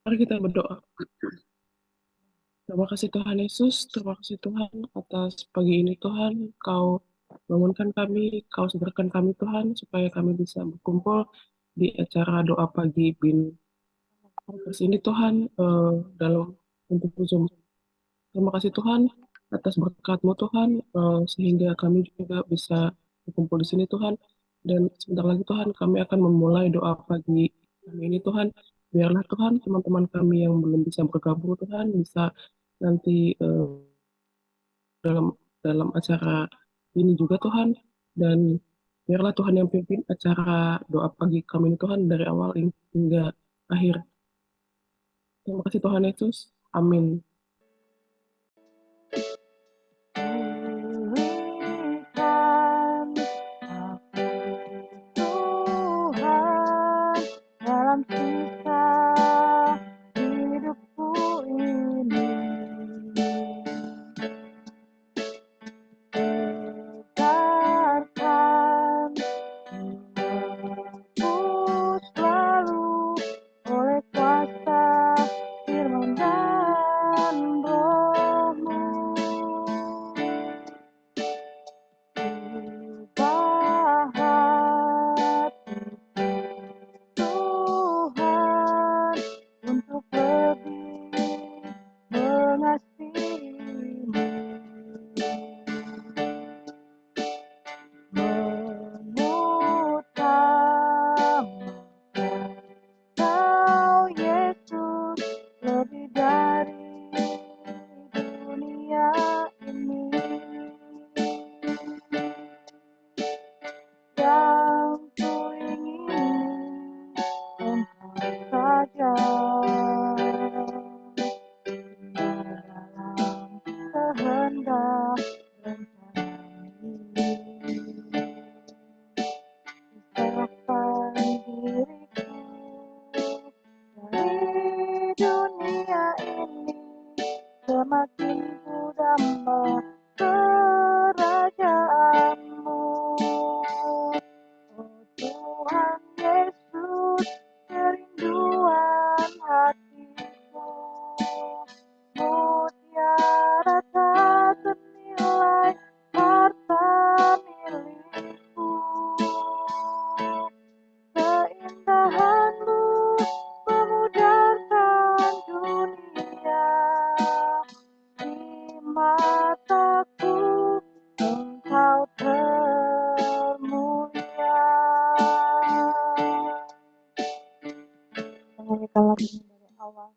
Mari kita berdoa. Terima kasih Tuhan Yesus, terima kasih Tuhan atas pagi ini Tuhan, Kau bangunkan kami, Kau segarkan kami Tuhan, supaya kami bisa berkumpul di acara doa pagi BIN Partners ini Tuhan, dalam untuk Zoom. Terima kasih Tuhan atas berkat-Mu Tuhan, sehingga kami juga bisa berkumpul di sini Tuhan. Dan sebentar lagi Tuhan kami akan memulai doa pagi kami ini Tuhan. Biarlah Tuhan teman-teman kami yang belum bisa bergabung Tuhan bisa nanti dalam dalam acara ini juga Tuhan. Dan biarlah Tuhan yang pimpin acara doa pagi kami ini Tuhan dari awal hingga akhir. Terima kasih Tuhan Yesus. Amin. Pulihkan aku Tuhan dalam sisa hidupku ini. Tegarkan jiwaku selalu oleh kuasa firman dan roh-Mu. Ubah hatiku Tuhan untuk lebih mengasihi-Mu, mengutamakan Kau Yesus lebih dari dunia ini. Yang kuingini Engkau saja dalam kehendak rencana-Mu. Serahkan diriku dari dunia ini, semakin ku damba kerajaan-Mu. Oh Tuhan Yesus, kerinduan hatiku, mutiara tak ternilai harta milikku. Keindahan-Mu memudarkan dunia, di mataku Engkau termulia. Menyanyikan lagu ini dari awal.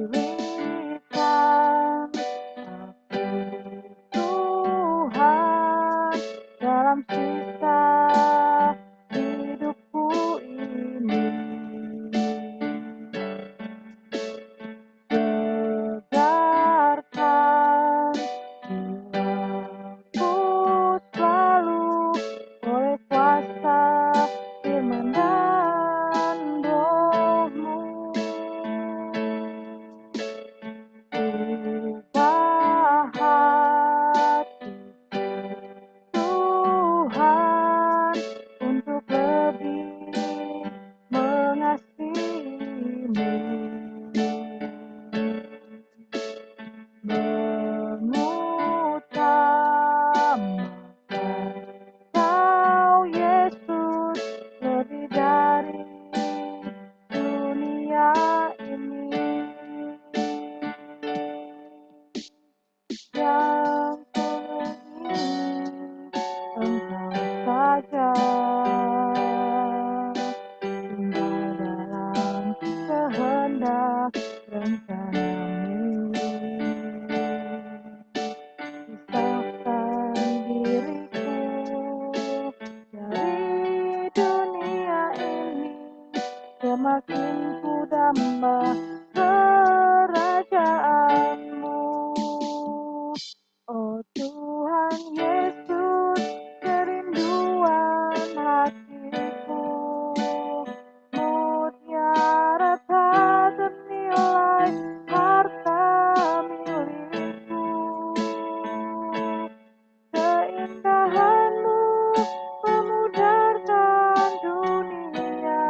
Pulihkan aku Tuhan dalam sisa hidupku ini. Tegarkan jiwaku selalu oleh kuasa firman dan roh-Mu. Ubah hatiku Tuhan untuk lebih mengasihi-Mu, mengutamakan Kau Yesus lebih dari dunia ini. Yang kuingini Engkau saja tinggal dalam kehendak rencana-Mu. Pisahkan diriku dari dunia ini, semakin ku damba kerajaan-Mu. Oh Tuhan Yesus, kerinduan hatiku, mutiara tak ternilai harta milikku. Keindahan-Mu memudarkan dunia,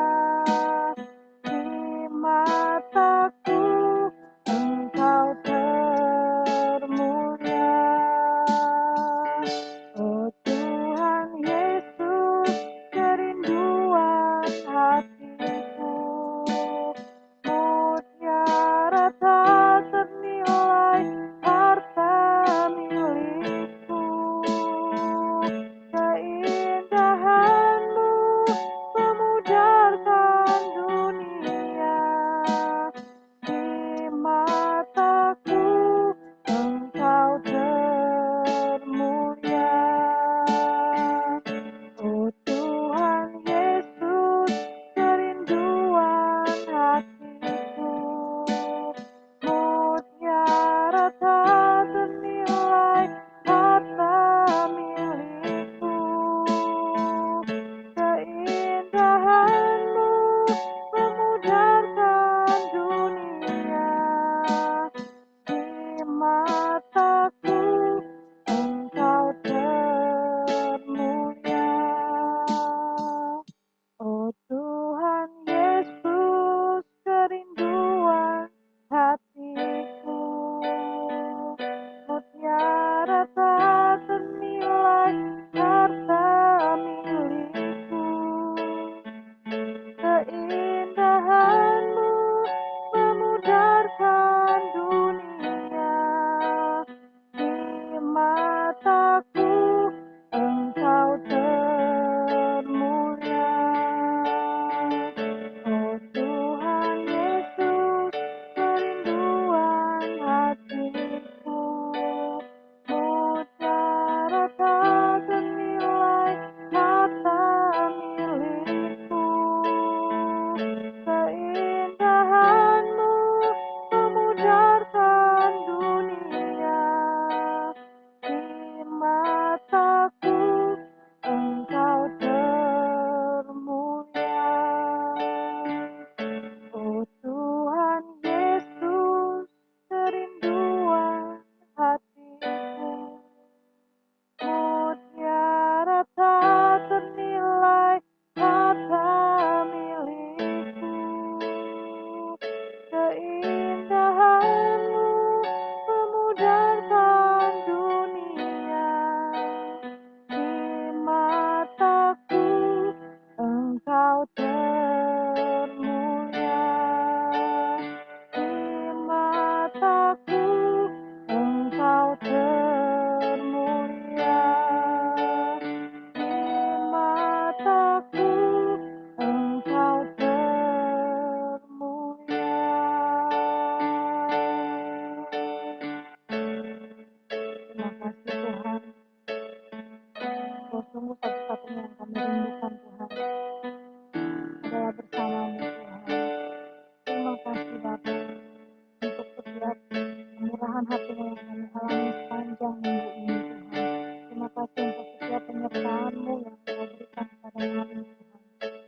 kerendahan hatimu yang kami alami sepanjang minggu ini Tuhan. Terima kasih untuk setiap penyertaan-Mu yang Engkau berikan kepada kami Tuhan.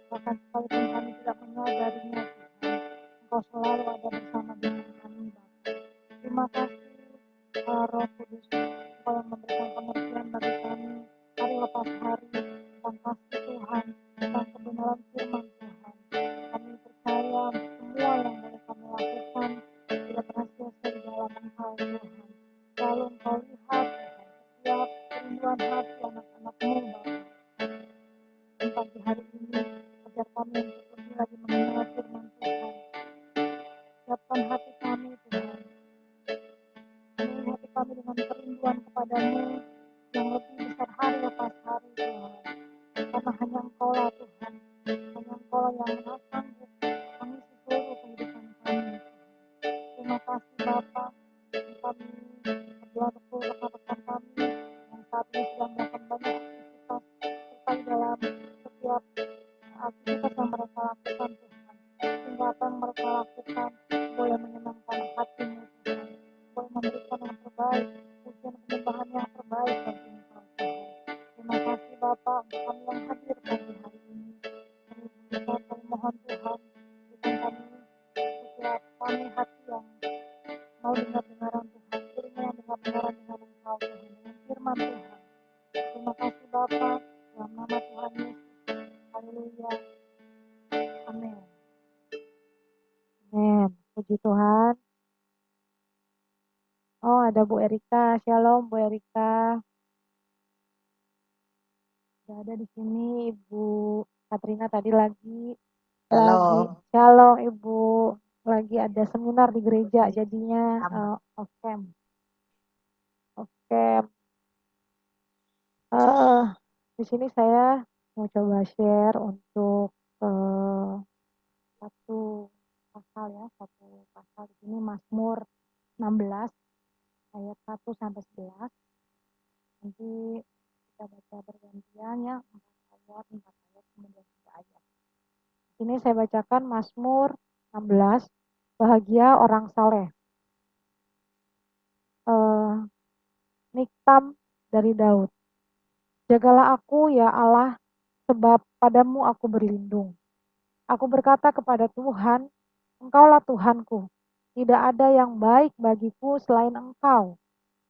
Bahkan sekalipun kami tidak menyadarinya Tuhan, Engkau selalu ada bersama dengan kami Bapa. Terima kasih Roh Kudus, Engkau yang memberikan pengertian bagi kami hari lepas hari tentang kasih Tuhan, tentang kebenaran firman Tuhan. Kami percaya semua yang boleh kami lakukan tidak pernah sia-sia di dalam Engkau Tuhan. Selalu Engkau lihat Tuhan setiap kerinduan hati anak-anak-Mu Bapa. Dan pagi hari ini ajar kami untuk lebih lagi mengenal firman Tuhan. Siapkan hati kami Tuhan. Penuhi hati kami dengan kerinduan kepadamu yang lebih besar hari lepas hari Tuhan. Karena hanya Engkau-lah Tuhan. Hanya Engkau yang sanggup mengisi seluruh kehidupan kami. Terima kasih Bapa. Kami berdoa untuk rekan-rekan kami yang saat ini sedang melakukan banyak aktivitas serta dalam setiap aktivitas yang mereka lakukan Tuhan. Sehingga apa yang mereka lakukan boleh menyenangkan hati-Mu Tuhan. Boleh memberikan yang terbaik, pujian penyembahan yang terbaik bagi Engkau Tuhan. Terima kasih Bapa untuk kami yang hadir pagi hari ini. Kami mohon Tuhan, berikan kami setiap kami hati yang mau dengar-dengaran Tuhan, telinga yang dengar-dengaran dengan Engkau Tuhan, dengan firman Tuhan. Terima kasih Bapa, dalam nama Tuhan Yesus. Haleluya. Amin. Amin. Puji Tuhan. Oh, ada Bu Erika. Shalom Bu Erika. Sudah ada di sini Ibu Katrina tadi lagi Shalom Ibu. Lagi ada seminar di gereja jadinya off-cam. Di sini saya mau coba share untuk satu pasal di sini Mazmur 16 ayat 1 sampai 11. Nanti kita baca bergantian ya, 4 ayat, kemudian 3 ayat. Di sini saya bacakan Mazmur 16, bahagia orang saleh. Miktam dari Daud. Jagalah aku ya Allah, sebab padamu aku berlindung. Aku berkata kepada Tuhan, Engkaulah Tuhanku. Tidak ada yang baik bagiku selain Engkau.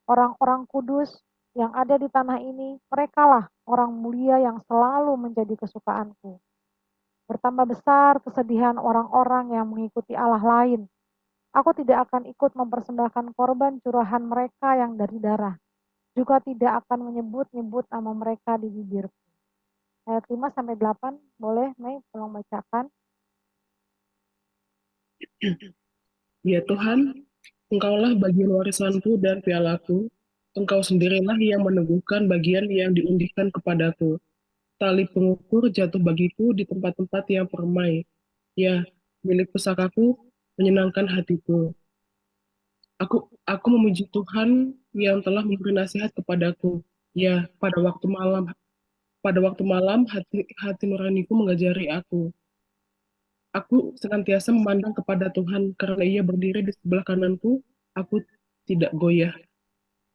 Orang-orang kudus yang ada di tanah ini, merekalah orang mulia yang selalu menjadi kesukaanku. Bertambah besar kesedihan orang-orang yang mengikuti Allah lain. Aku tidak akan ikut mempersembahkan korban curahan mereka yang dari darah. Juga tidak akan menyebut-nyebut nama mereka di bibirku. Ayat 5 sampai 8, boleh Mei tolong bacakan. Ya Tuhan, Engkaulah bagian warisanku dan pialaku. Engkau sendirilah yang meneguhkan bagian yang diundikan kepadaku. Tali pengukur jatuh bagiku di tempat-tempat yang permai. Ya, milik pusakaku menyenangkan hatiku. Aku memuji Tuhan yang telah memberi nasihat kepadaku. Ya, pada waktu malam hati nuraniku mengajari aku. Aku senantiasa memandang kepada Tuhan karena Ia berdiri di sebelah kananku. Aku tidak goyah.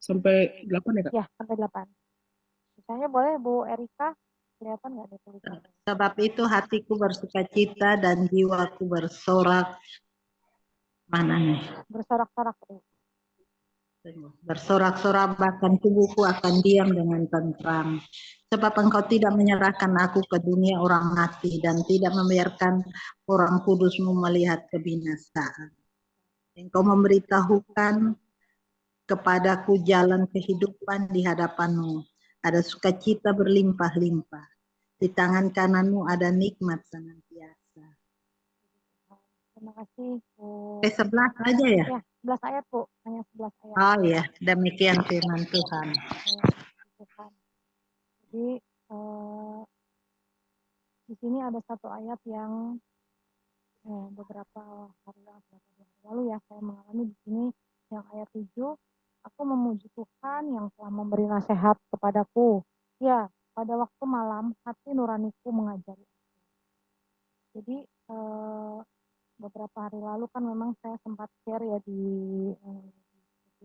Sampai 8 ya, Kak? Ya, sampai 8. Misalnya boleh Bu Erika, kelihatan nggak ada tulisan? Sebab itu hatiku bersukacita dan jiwaku bersorak. Mana nih? Bersorak-sorak. Bersorak-sorak, bahkan tubuhku akan diam dengan tentram. Sebab Engkau tidak menyerahkan aku ke dunia orang mati dan tidak membiarkan orang kudus-Mu melihat kebinasaan. Engkau memberitahukan kepadaku jalan kehidupan di hadapan-Mu. Ada sukacita berlimpah-limpah. Di tangan kanan-Mu ada nikmat senantiasa. Terima kasih Bu. 11 aja ya? Ya, 11 ayat Bu, hanya 11 ayat. Oh ya, demikian firman Tuhan. Jadi di sini ada satu ayat yang beberapa hari lalu ya saya mengalami di sini yang ayat 7. Aku memuji Tuhan yang telah memberi nasihat kepadaku. Ya, pada waktu malam hati nuraniku mengajari aku. Jadi beberapa hari lalu kan memang saya sempat share ya di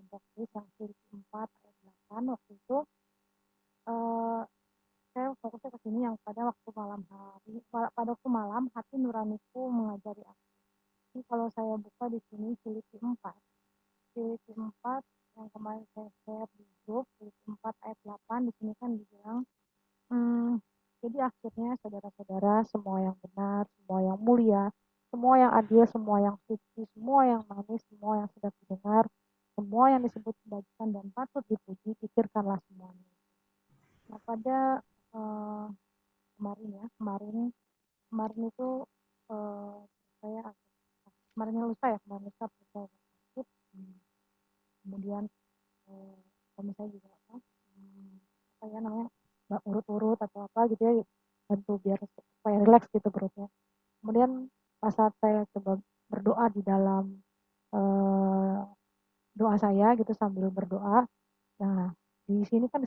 Baptis yang Filipi 4 ayat 8 waktu itu saya fokusnya ke sini yang pada waktu malam hari, pada waktu malam hati nuraniku mengajari aku. Jadi kalau saya buka di sini Filipi 4 yang kemarin saya share di grup Filipi 4 ayat 8 di sini kan dibilang jadi akhirnya saudara-saudara semua yang benar, semua yang mulia, semua yang adil, semua yang suci, semua yang manis, semua yang sedap didengar, semua yang disebut kebajikan dan patut dipuji, pikirkanlah semuanya. Nah pada kemarin itu saya kemarin lusa saya sakit, kemudian suami saya juga apa ya namanya urut-urut atau apa gitu ya, bantu biar supaya rileks gitu perutnya. Kemudian pas saat saya coba berdoa di dalam doa saya gitu sambil berdoa, nah di sini kan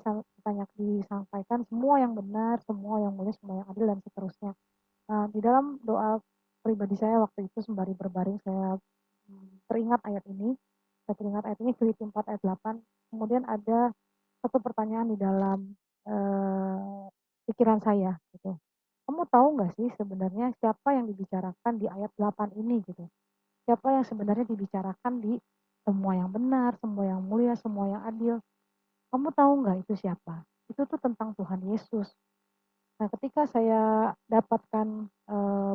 disampaikan semua yang benar, semua yang mulia, semua yang adil dan seterusnya. Nah di dalam doa pribadi saya waktu itu sembari berbaring saya teringat ayat ini. Saya teringat ayat ini Filipi 4 ayat 8. Kemudian ada satu pertanyaan di dalam pikiran saya gitu. Kamu tahu nggak sih sebenarnya siapa yang dibicarakan di ayat 8 ini gitu? Siapa yang sebenarnya dibicarakan di semua yang benar, semua yang mulia, semua yang adil? Kamu tahu nggak itu siapa? Itu tuh tentang Tuhan Yesus. Nah, ketika saya dapatkan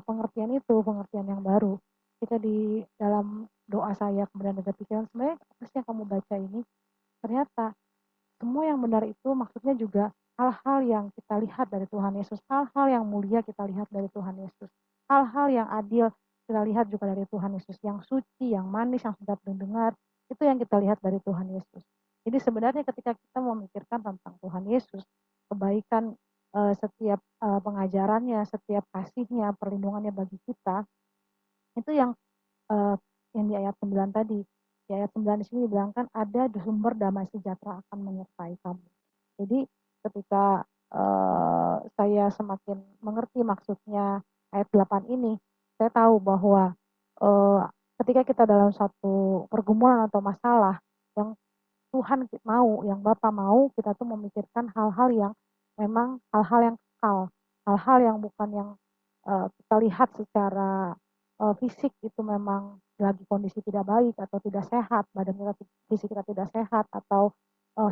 pengertian itu, pengertian yang baru, ketika di dalam doa saya kemudian ada pikiran sebenarnya apa sih yang kamu baca ini? Ternyata semua yang benar itu maksudnya juga hal-hal yang kita lihat dari Tuhan Yesus, hal-hal yang mulia kita lihat dari Tuhan Yesus, hal-hal yang adil kita lihat juga dari Tuhan Yesus, yang suci, yang manis, yang sedap didengar, itu yang kita lihat dari Tuhan Yesus. Jadi sebenarnya ketika kita memikirkan tentang Tuhan Yesus, kebaikan setiap pengajarannya, setiap kasihnya, perlindungannya bagi kita, itu yang di ayat 9 tadi. Di ayat 9 di sini dibilangkan ada sumber damai sejahtera akan menyertai kamu. Jadi ketika saya semakin mengerti maksudnya ayat 8 ini, saya tahu bahwa ketika kita dalam satu pergumulan atau masalah yang Tuhan mau, yang Bapa mau, kita tuh memikirkan hal-hal yang memang hal-hal yang kekal, hal-hal yang bukan yang kita lihat secara fisik itu memang lagi kondisi tidak baik atau tidak sehat, badan kita fisik kita tidak sehat atau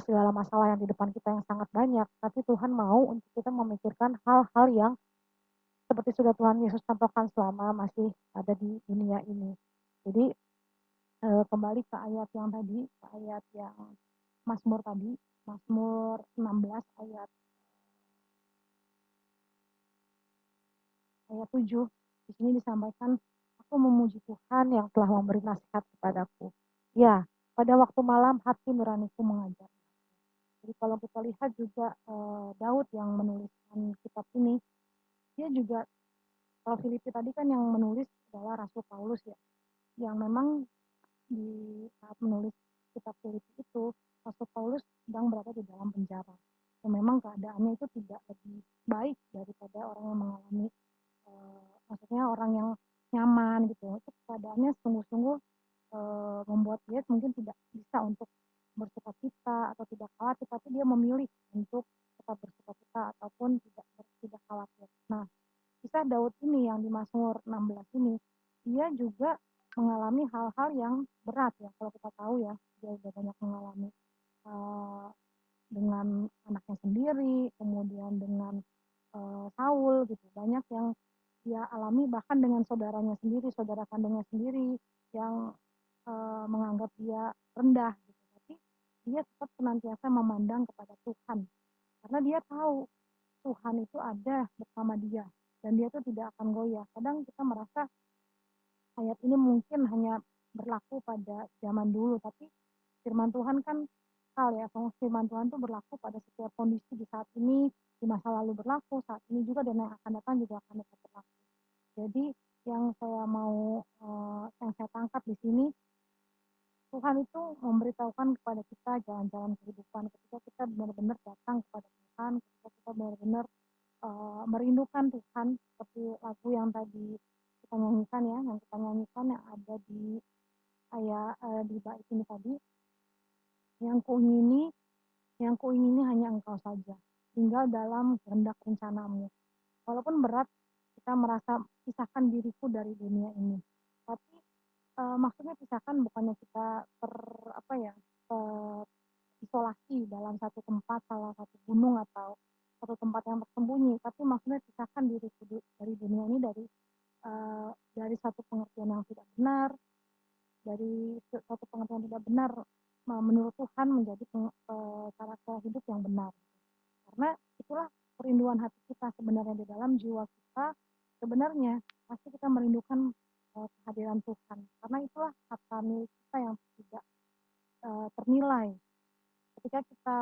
segala masalah yang di depan kita yang sangat banyak, tapi Tuhan mau untuk kita memikirkan hal-hal yang seperti sudah Tuhan Yesus contohkan selama masih ada di dunia ini. Jadi kembali ke ayat yang tadi, ke ayat yang Mazmur tadi, Mazmur 16 ayat 7. Di sini disampaikan, aku memuji Tuhan yang telah memberi nasihat kepadaku. Ya, pada waktu malam hati nuraniku mengajar. Jadi kalau kita lihat juga Daud yang menuliskan kitab ini, dia juga kalau Filipi tadi kan yang menulis adalah Rasul Paulus ya, yang memang di saat menulis kitab Filipi itu Rasul Paulus sedang berada di dalam penjara. Dan memang keadaannya itu tidak lebih baik daripada orang yang mengalami maksudnya orang yang nyaman gitu. Itu keadaannya sungguh-sungguh membuat dia mungkin tidak bisa untuk bersukacita atau tidak khawatir, tapi dia memilih untuk tetap bersukacita ataupun tidak khawatir. Nah, kisah Daud ini yang di Mazmur 16 ini, dia juga mengalami hal-hal yang berat ya. Kalau kita tahu ya, dia sudah banyak mengalami dengan anaknya sendiri, kemudian dengan Saul gitu. Banyak yang dia alami bahkan dengan saudaranya sendiri, saudara kandungnya sendiri yang menganggap dia rendah gitu. Tapi dia tetap senantiasa memandang kepada Tuhan. Karena dia tahu Tuhan itu ada bersama dia dan dia tuh tidak akan goyah. Kadang kita merasa ayat ini mungkin hanya berlaku pada zaman dulu, tapi firman Tuhan kan ya, firman Tuhan itu berlaku pada setiap kondisi di saat ini, di masa lalu berlaku, saat ini juga dan yang akan datang juga akan tetap berlaku. Jadi yang saya tangkap di sini, Tuhan itu memberitahukan kepada kita jalan-jalan kehidupan. Ketika kita benar-benar datang kepada Tuhan, ketika kita benar-benar merindukan Tuhan, seperti lagu yang tadi kita nyanyikan ya, yang kita nyanyikan yang ada di ayat di bait ini tadi, Yang kuingini hanya Engkau saja, tinggal dalam kehendak rencanamu. Walaupun berat, kita merasa pisahkan diriku dari dunia ini. Tapi maksudnya pisahkan bukannya kita isolasi dalam satu tempat, salah satu gunung atau satu tempat yang tersembunyi, tapi maksudnya pisahkan diriku dari dunia ini dari satu pengertian yang tidak benar, dari satu pengertian tidak benar menurut Tuhan menjadi cara hidup yang benar. Karena itulah kerinduan hati kita sebenarnya, di dalam jiwa kita sebenarnya pasti kita merindukan kehadiran Tuhan, karena itulah harta milik kita yang tidak ternilai. Ketika kita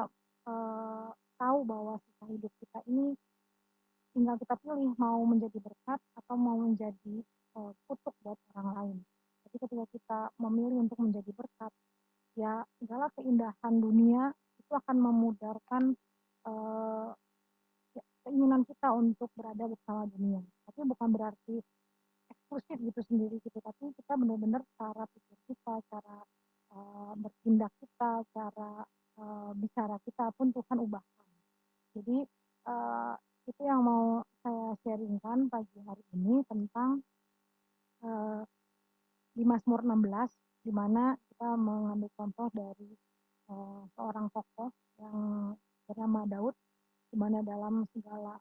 tahu bahwa sisa hidup kita ini tinggal kita pilih mau menjadi berkat atau mau menjadi kutuk buat orang lain. Jadi ketika kita memilih untuk menjadi berkat, ya segala keindahan dunia itu akan memudarkan keinginan kita untuk berada bersama dunia. Tapi bukan berarti eksklusif gitu sendiri gitu, tapi kita benar-benar cara pikir kita, cara bertindak kita, cara bicara kita pun Tuhan ubahkan. Jadi itu yang mau saya sharingkan pagi hari ini tentang di Mazmur 16, di mana kita mengambil contoh dari seorang tokoh yang bernama Daud, di mana dalam segala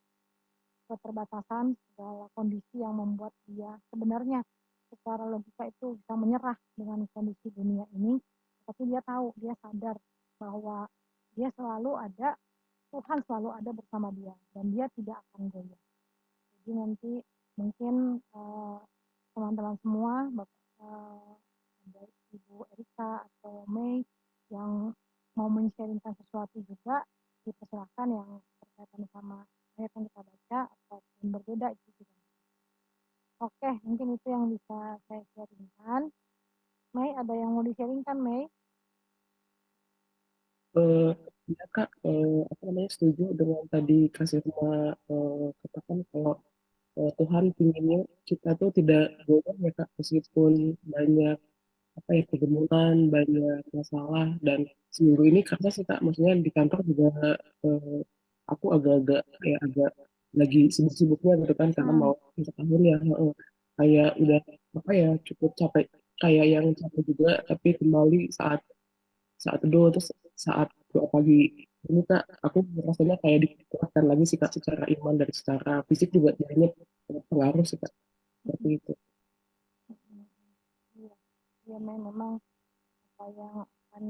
keterbatasan, segala kondisi yang membuat dia sebenarnya secara logika itu bisa menyerah dengan kondisi dunia ini, tapi dia tahu, dia sadar bahwa dia selalu ada, Tuhan selalu ada bersama dia, dan dia tidak akan goyah. Jadi nanti mungkin teman-teman semua, ada Ibu Erika atau Mei yang mau men-sharingkan sesuatu juga, dipersilakan yang berkaitan sama ayat yang kita baca ataupun berbeda itu juga. Oke, mungkin itu yang bisa saya sharingkan. Mei, ada yang mau di-sharingkan, Mei? Ya Kak, apa namanya, setuju dengan tadi Kak Sirma katakan kalau Tuhan pinginnya kita tuh tidak goyah ya Kak, meskipun banyak apa ya pergumulan, banyak masalah. Dan seminggu ini karena sih Kak, maksudnya di kantor juga eh, aku agak-agak kayak agak lagi sibuk-sibuknya gitu kan, karena mau akhir tahun ya, kayak udah apa ya, cukup capek, kayak yang capek juga, tapi kembali saat saat teduh, terus saat doa pagi ini Kak, aku rasanya kayak dikuatkan lagi sih Kak, secara iman dan secara fisik juga jadinya pengaruh sih Kak, seperti itu. Iya, ya, memang apa yang akan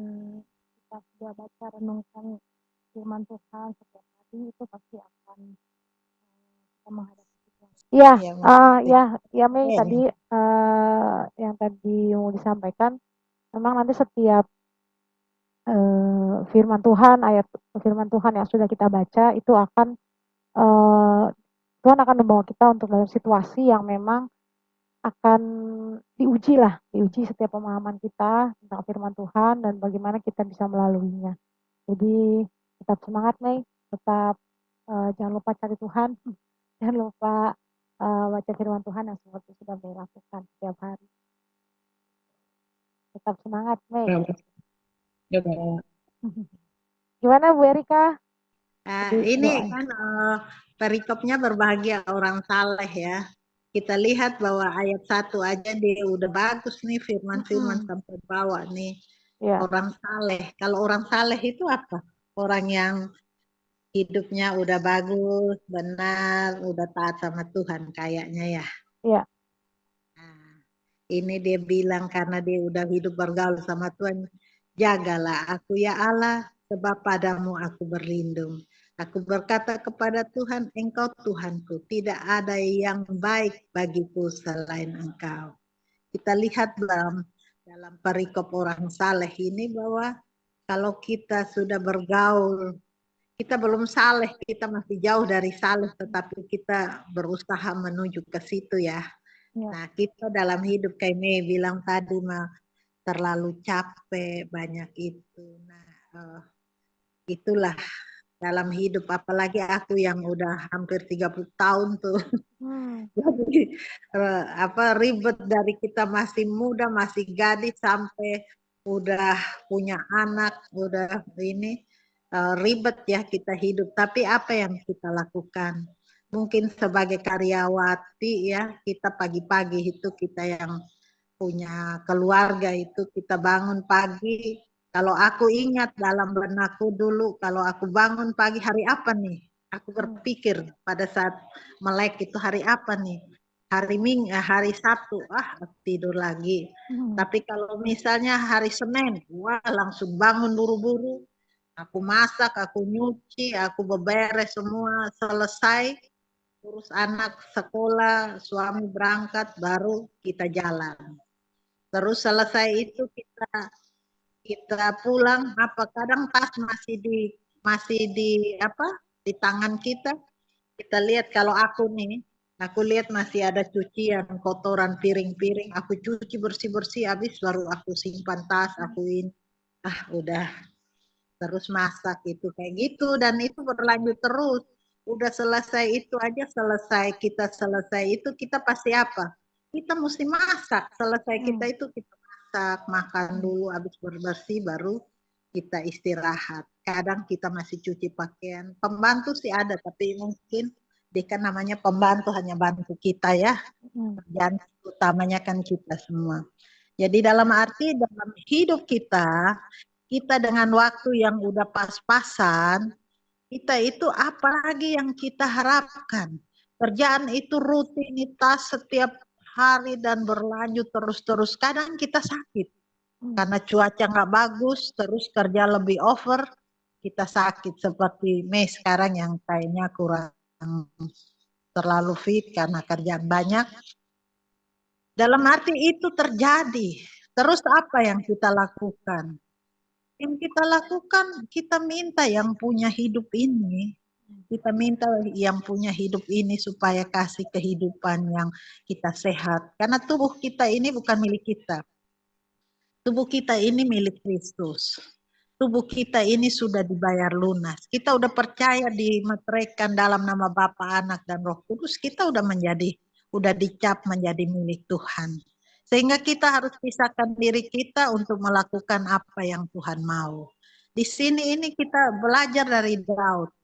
kita sudah baca renungkan firman Tuhan setiap hari itu pasti akan kita menghadapi situasi. Iya, ya Mei, tadi yang tadi mau disampaikan, memang nanti setiap ayat firman Tuhan yang sudah kita baca itu akan Tuhan akan membawa kita untuk dalam situasi yang memang akan diuji setiap pemahaman kita tentang firman Tuhan dan bagaimana kita bisa melaluinya. Jadi tetap semangat Mei, tetap jangan lupa cari Tuhan, jangan lupa baca firman Tuhan yang seperti sudah Mei lakukan setiap hari. Tetap semangat Mei. Ya Kak. Gimana Bu Erika? Ini kan perikopnya berbahagia orang saleh ya. Kita lihat bahwa ayat 1 aja dia udah bagus nih, firman-firman sampai bawah nih. Orang saleh. Kalau orang saleh itu apa? Orang yang hidupnya udah bagus, benar, udah taat sama Tuhan kayaknya ya. Iya. Nah, ini dia bilang karena dia udah hidup bergaul sama Tuhan, jagalah aku ya Allah, sebab padamu aku berlindung. Aku berkata kepada Tuhan, Engkau Tuhanku, tidak ada yang baik bagiku selain Engkau. Kita lihat dalam perikop orang saleh ini bahwa kalau kita sudah bergaul, kita belum saleh, kita masih jauh dari saleh, tetapi kita berusaha menuju ke situ ya. Nah, kita dalam hidup kayak Mei bilang tadi mah terlalu capek banyak itu. Nah, itulah dalam hidup, apalagi aku yang udah hampir 30 tahun tuh. Jadi ribet dari kita masih muda, masih gadis sampai udah punya anak, udah ini ribet ya kita hidup. Tapi apa yang kita lakukan? Mungkin sebagai karyawati ya, kita pagi-pagi itu kita yang punya keluarga itu kita bangun pagi. Kalau aku ingat dalam benakku dulu, kalau aku bangun pagi hari apa nih? Aku berpikir pada saat melek itu hari apa nih? Hari Sabtu, aku tidur lagi. Tapi kalau misalnya hari Senin, wah langsung bangun buru-buru. Aku masak, aku nyuci, aku beberes semua selesai. Urus anak sekolah, suami berangkat, baru kita jalan. Terus selesai itu kita pulang, apa kadang tas masih di apa di tangan kita. Kita lihat kalau aku lihat masih ada cucian, kotoran piring-piring, aku cuci bersih-bersih, habis baru aku simpan tas, akuin. Udah terus masak itu kayak gitu dan itu berlanjut terus. Udah selesai itu aja selesai itu kita pasti apa? Kita mesti masak. Selesai kita itu kita masak, makan dulu, habis bersih baru kita istirahat. Kadang kita masih cuci pakaian. Pembantu sih ada, tapi mungkin dia kan namanya pembantu hanya bantu kita ya. Kerjaan utamanya kan kita semua. Jadi dalam arti dalam hidup kita dengan waktu yang udah pas-pasan, kita itu apa lagi yang kita harapkan? Kerjaan itu rutinitas setiap hari dan berlanjut terus-terus. Kadang kita sakit karena cuaca nggak bagus, terus kerja lebih over, kita sakit seperti Mei sekarang yang kayaknya kurang terlalu fit karena kerjaan banyak. Dalam arti itu terjadi. Terus apa yang kita lakukan? Yang kita lakukan, kita minta yang punya hidup ini. Kita minta yang punya hidup ini supaya kasih kehidupan yang kita sehat. Karena tubuh kita ini bukan milik kita. Tubuh kita ini milik Kristus. Tubuh kita ini sudah dibayar lunas. Kita udah percaya dimeteraikan dalam nama Bapa, Anak, dan Roh Kudus. Kita udah dicap menjadi milik Tuhan. Sehingga kita harus pisahkan diri kita untuk melakukan apa yang Tuhan mau. Di sini ini kita belajar dari Daud.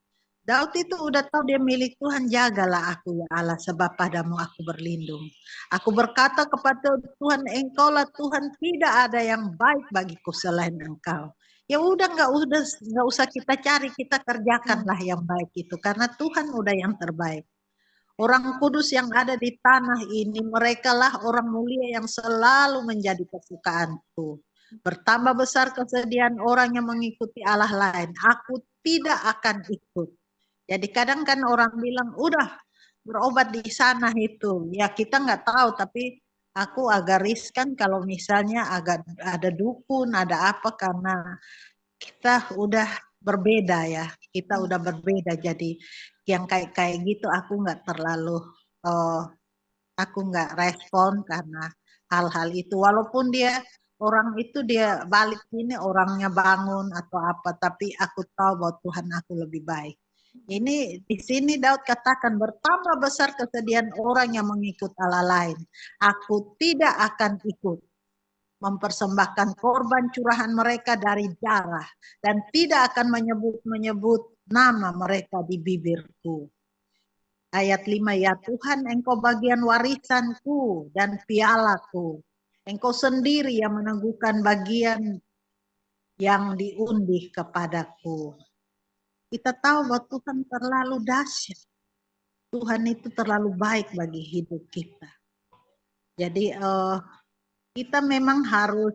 Daud itu udah tahu dia milik Tuhan, jagalah aku ya Allah, sebab padamu aku berlindung. Aku berkata kepada Tuhan, engkaulah Tuhan, tidak ada yang baik bagiku selain engkau. Ya udah nggak usah kita cari, kita kerjakanlah yang baik itu, karena Tuhan udah yang terbaik. Orang kudus yang ada di tanah ini, merekalah orang mulia yang selalu menjadi kesukaanku. Bertambah besar kesedihan orang yang mengikuti Allah lain. Aku tidak akan ikut. Jadi kadang kan orang bilang, udah berobat di sana itu. Ya kita nggak tahu, tapi aku agak riskan kalau misalnya agak ada dukun, ada apa, karena kita udah berbeda ya. Kita udah berbeda, jadi yang kayak gitu aku nggak terlalu aku nggak respon karena hal-hal itu, walaupun orang itu dia balik ini orangnya bangun atau apa, tapi aku tahu bahwa Tuhan aku lebih baik. Ini di sini Daud katakan, bertambah besar kesedihan orang yang mengikut Allah lain. Aku tidak akan ikut mempersembahkan korban curahan mereka dari darah, dan tidak akan menyebut nama mereka di bibirku. Ayat 5, ya Tuhan, engkau bagian warisanku dan pialaku. Engkau sendiri yang meneguhkan bagian yang diundi kepadaku. Kita tahu bahwa Tuhan terlalu dahsyat. Tuhan itu terlalu baik bagi hidup kita. Jadi kita memang harus,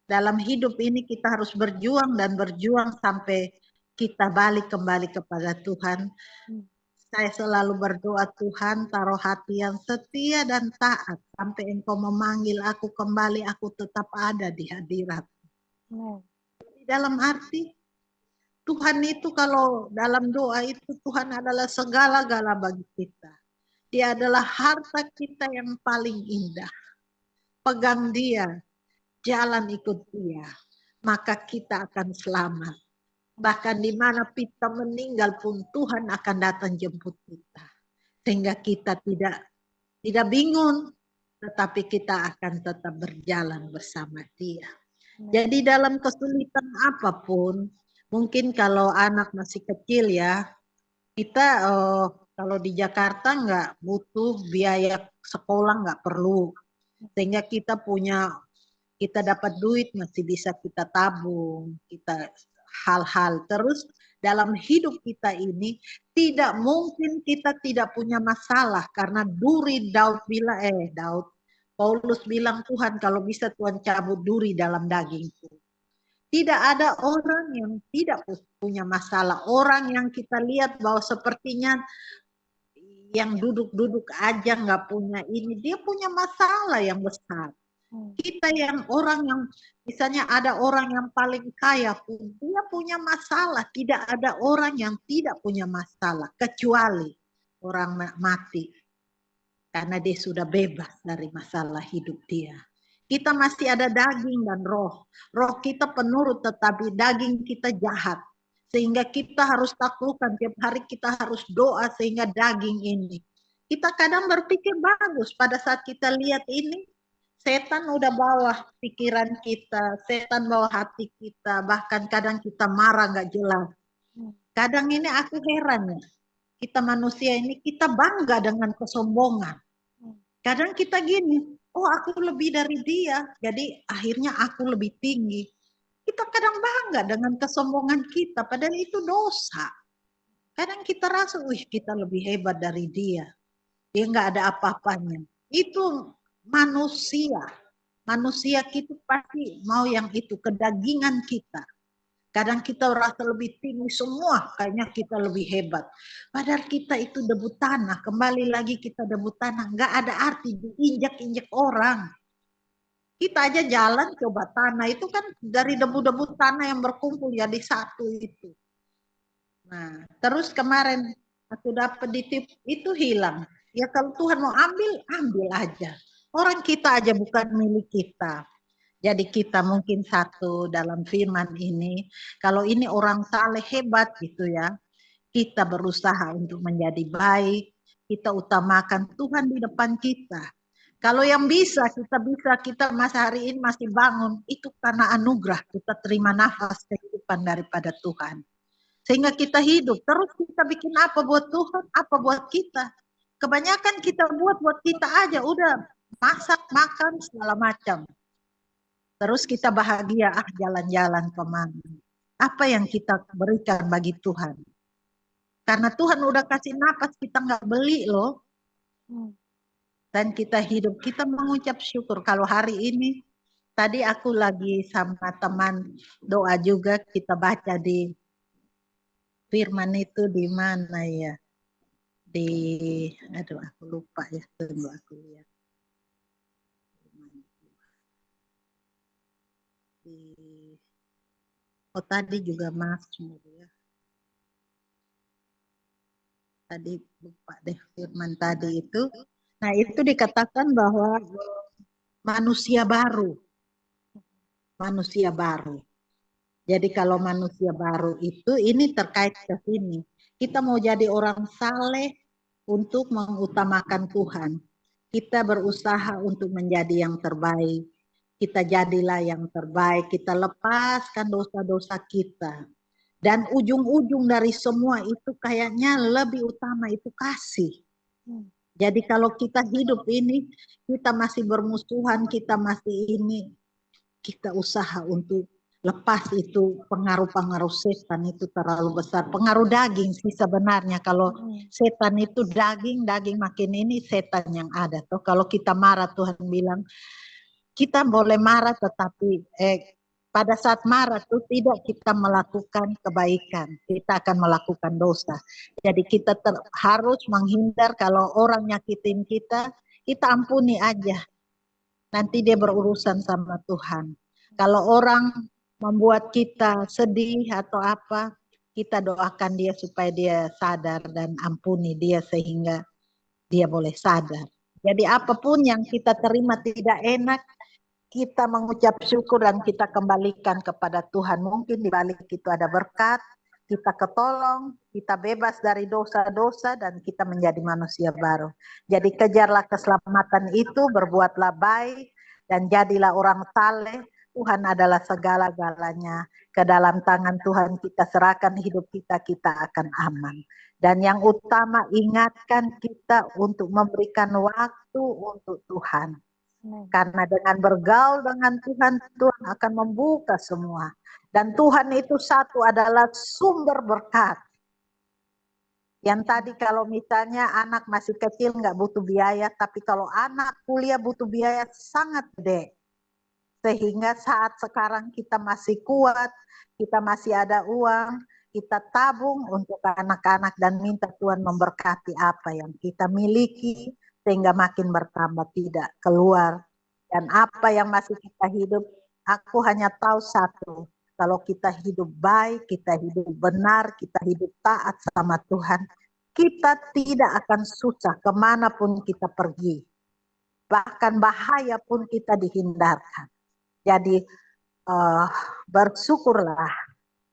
dalam hidup ini kita harus berjuang dan berjuang sampai kita balik kembali kepada Tuhan. Saya selalu berdoa, Tuhan taruh hati yang setia dan taat. Sampai engkau memanggil aku kembali, aku tetap ada di hadirat. Dalam arti, Tuhan itu kalau dalam doa itu, Tuhan adalah segala-gala bagi kita. Dia adalah harta kita yang paling indah. Pegang dia, jalan ikut dia, maka kita akan selamat. Bahkan di mana kita meninggal pun Tuhan akan datang jemput kita. Sehingga kita tidak bingung, tetapi kita akan tetap berjalan bersama dia. Jadi dalam kesulitan apapun, mungkin kalau anak masih kecil ya, kita kalau di Jakarta nggak butuh biaya sekolah, nggak perlu. Sehingga kita dapat duit masih bisa kita tabung, kita hal-hal. Terus dalam hidup kita ini tidak mungkin kita tidak punya masalah karena Paulus bilang, Tuhan kalau bisa Tuhan cabut duri dalam dagingku. Tidak ada orang yang tidak punya masalah. Orang yang kita lihat bahwa sepertinya yang duduk-duduk aja nggak punya ini, dia punya masalah yang besar. Kita yang orang yang misalnya ada orang yang paling kaya pun dia punya masalah. Tidak ada orang yang tidak punya masalah kecuali orang mati karena dia sudah bebas dari masalah hidup dia. Kita masih ada daging dan roh. Roh kita penurut tetapi daging kita jahat. Sehingga kita harus taklukkan tiap hari kita harus doa sehingga daging ini. Kita kadang berpikir bagus pada saat kita lihat ini. Setan udah bawa pikiran kita, setan bawa hati kita, bahkan kadang kita marah nggak jelas. Kadang ini aku heran ya, kita manusia ini kita bangga dengan kesombongan. Kadang kita gini, oh aku lebih dari dia, jadi akhirnya aku lebih tinggi. Kita kadang bangga dengan kesombongan kita, padahal itu dosa. Kadang kita rasa, wih kita lebih hebat dari dia. Dia nggak ada apa-apanya. Itu manusia. Manusia kita pasti mau yang itu, kedagingan kita. Kadang kita rasa lebih tinggi semua, kayaknya kita lebih hebat. Padahal kita itu debu tanah, kembali lagi kita debu tanah. Nggak ada arti diinjak-injak orang. Kita aja jalan coba tanah, itu kan dari debu-debu tanah yang berkumpul jadi satu itu. Nah, terus kemarin aku dapat di tip itu hilang. Ya kalau Tuhan mau ambil, ambil aja. Orang kita aja bukan milik kita. Jadi kita mungkin satu dalam firman ini, kalau ini orang saleh hebat gitu ya, kita berusaha untuk menjadi baik, kita utamakan Tuhan di depan kita. Kalau yang bisa, kita masa hari ini masih bangun, itu karena anugerah, kita terima nafas kehidupan daripada Tuhan. Sehingga kita hidup, terus kita bikin apa buat Tuhan, apa buat kita. Kebanyakan kita buat kita aja, udah masak, makan, segala macam. Terus kita bahagia, jalan-jalan kemana. Apa yang kita berikan bagi Tuhan. Karena Tuhan udah kasih napas, kita nggak beli loh. Dan kita hidup, kita mengucap syukur. Kalau hari ini, tadi aku lagi sama teman doa juga, kita baca di firman itu di mana ya? Aduh aku lupa ya, tunggu aku lihat. Tadi juga Mazmur ya. Tadi lupa deh firman tadi itu. Nah itu dikatakan bahwa manusia baru. Manusia baru. Jadi kalau manusia baru itu ini terkait ke sini. Kita mau jadi orang saleh untuk mengutamakan Tuhan. Kita berusaha untuk menjadi yang terbaik. Kita jadilah yang terbaik. Kita lepaskan dosa-dosa kita. Dan ujung-ujung dari semua itu kayaknya lebih utama itu kasih. Jadi kalau kita hidup ini, kita masih bermusuhan, kita masih ini, kita usaha untuk lepas itu pengaruh-pengaruh setan itu terlalu besar. Pengaruh daging sih sebenarnya. Kalau setan itu daging makin ini setan yang ada. Tuh kalau kita marah Tuhan bilang, kita boleh marah tetapi pada saat marah itu tidak kita melakukan kebaikan, kita akan melakukan dosa. Jadi kita harus menghindar kalau orang nyakitin kita, kita ampuni aja. Nanti dia berurusan sama Tuhan. Kalau orang membuat kita sedih atau apa, kita doakan dia supaya dia sadar dan ampuni dia sehingga dia boleh sadar. Jadi apapun yang kita terima tidak enak, kita mengucap syukur dan kita kembalikan kepada Tuhan. Mungkin di balik itu ada berkat, kita ketolong, kita bebas dari dosa-dosa dan kita menjadi manusia baru. Jadi kejarlah keselamatan itu, berbuatlah baik dan jadilah orang saleh Tuhan adalah segala-galanya. Ke dalam tangan Tuhan kita serahkan hidup kita, kita akan aman. Dan yang utama ingatkan kita untuk memberikan waktu untuk Tuhan. Karena dengan bergaul dengan Tuhan, Tuhan akan membuka semua. Dan Tuhan itu satu adalah sumber berkat. Yang tadi kalau misalnya anak masih kecil nggak butuh biaya, tapi kalau anak kuliah butuh biaya sangat gede. Sehingga saat sekarang kita masih kuat, kita masih ada uang, kita tabung untuk anak-anak dan minta Tuhan memberkati apa yang kita miliki sehingga makin bertambah tidak keluar. Dan apa yang masih kita hidup, aku hanya tahu satu, kalau kita hidup baik, kita hidup benar, kita hidup taat sama Tuhan, kita tidak akan susah kemanapun kita pergi. Bahkan bahaya pun kita dihindarkan. Jadi bersyukurlah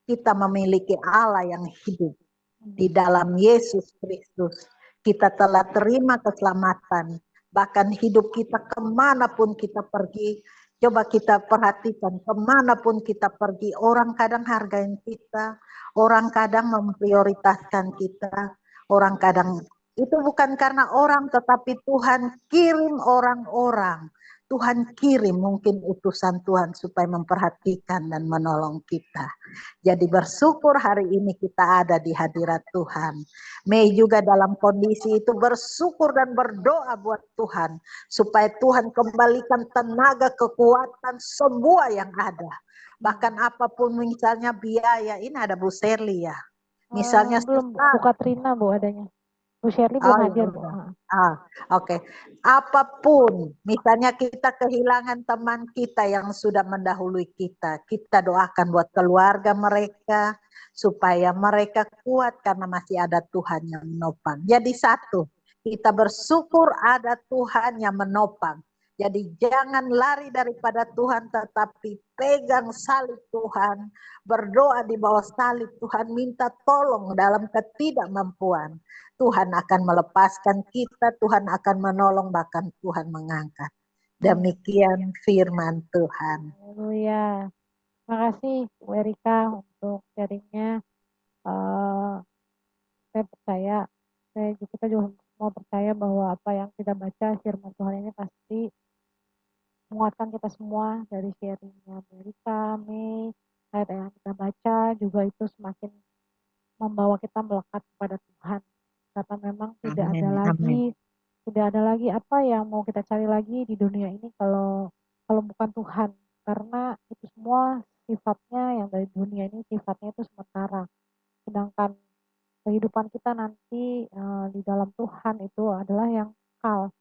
kita memiliki Allah yang hidup. Di dalam Yesus Kristus kita telah terima keselamatan. Bahkan hidup kita kemanapun kita pergi, coba kita perhatikan kemanapun kita pergi, orang kadang hargain kita, orang kadang memprioritaskan kita, orang kadang itu bukan karena orang, tetapi Tuhan kirim orang-orang. Tuhan kirim mungkin utusan Tuhan supaya memperhatikan dan menolong kita. Jadi bersyukur hari ini kita ada di hadirat Tuhan. Mei juga dalam kondisi itu bersyukur dan berdoa buat Tuhan. Supaya Tuhan kembalikan tenaga, kekuatan semua yang ada. Bahkan apapun misalnya biaya, ini ada Bu Serli ya. Misalnya belum Bu Katrina Bu adanya. Bu Shirley belum hadir Bu. Oke. Apapun, misalnya kita kehilangan teman kita yang sudah mendahului kita, kita doakan buat keluarga mereka supaya mereka kuat karena masih ada Tuhan yang menopang. Jadi satu, kita bersyukur ada Tuhan yang menopang. Jadi jangan lari daripada Tuhan, tetapi pegang salib Tuhan, berdoa di bawah salib Tuhan, minta tolong dalam ketidakmampuan. Tuhan akan melepaskan kita, Tuhan akan menolong, bahkan Tuhan mengangkat. Demikian firman Tuhan. Haleluya. Terima kasih Bu Erika untuk sharingnya. Saya percaya, kita juga mau percaya bahwa apa yang kita baca firman Tuhan ini pasti menguatkan kita semua. Dari sharingnya Bu Erika, Mei, ayat yang kita baca juga itu semakin membawa kita melekat kepada Tuhan. Karena memang tidak ada lagi apa yang mau kita cari lagi di dunia ini kalau bukan Tuhan. Karena itu semua sifatnya yang dari dunia ini sifatnya itu sementara. Sedangkan kehidupan kita nanti di dalam Tuhan itu adalah yang kekal.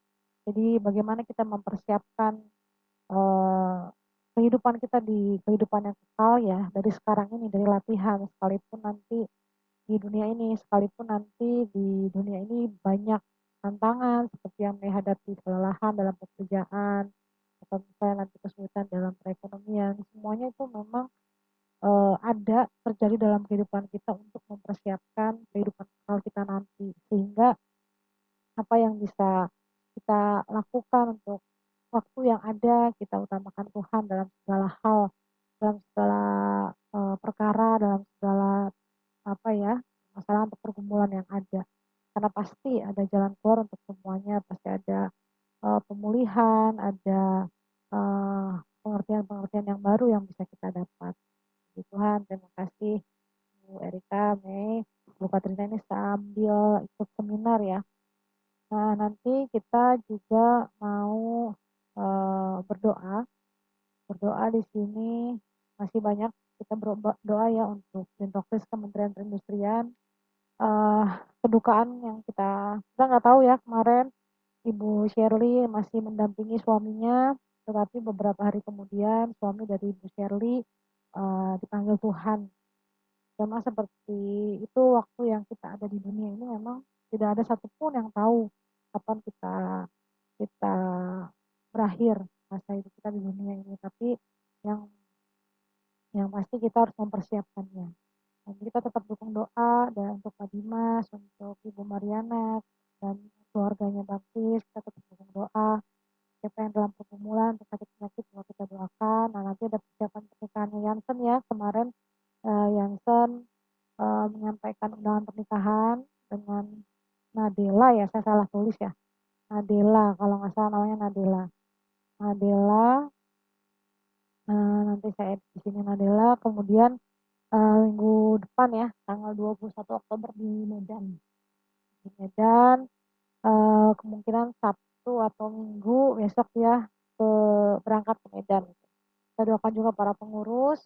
Jadi bagaimana kita mempersiapkan kehidupan kita di kehidupan yang kekal ya dari sekarang ini, dari latihan, sekalipun nanti di dunia ini, sekalipun nanti di dunia ini banyak tantangan seperti yang menghadapi kelelahan dalam pekerjaan atau misalnya nanti kesulitan dalam perekonomian, semuanya itu memang ada terjadi dalam kehidupan kita untuk mempersiapkan kehidupan kekal kita nanti, sehingga apa yang bisa kita lakukan untuk waktu yang ada, kita utamakan Tuhan dalam segala hal, dalam segala perkara, dalam segala apa ya masalah atau pergumulan yang ada, karena pasti ada jalan keluar untuk semuanya, pasti ada pemulihan, ada pengertian-pengertian yang baru yang bisa kita dapat. Puji Tuhan, terima kasih Bu Erika, Mei, Bu Katrina ini sambil ikut seminar ya. Nah nanti kita juga mau berdoa di sini, masih banyak kita berdoa ya untuk Dintokris Kementerian Perindustrian. Kedukaan yang kita nggak tahu ya, kemarin Ibu Shirley masih mendampingi suaminya, tetapi beberapa hari kemudian suami dari Ibu Shirley dipanggil Tuhan. Memang seperti itu, waktu yang kita ada di dunia ini memang tidak ada satupun yang tahu kapan kita berakhir masa hidup kita di dunia ini, tapi yang pasti kita harus mempersiapkannya. Dan kita tetap dukung doa dan untuk Pak Dimas, untuk Ibu Mariana dan keluarganya Baptis, kita tetap dukung doa siapa yang dalam pergumulan, sakit penyakit juga kita doakan. Nah, nanti ada persiapan pernikahannya Yansen ya, kemarin Yansen menyampaikan undangan pernikahan dengan Nadela ya, saya salah tulis ya. Nadela, kalau nggak salah namanya Nadela. Nadela, nanti saya edit di sini Nadela, kemudian minggu depan ya, tanggal 21 Oktober di Medan. Di Medan, kemungkinan Sabtu atau Minggu besok ya, berangkat ke Medan. Kita doakan juga para pengurus,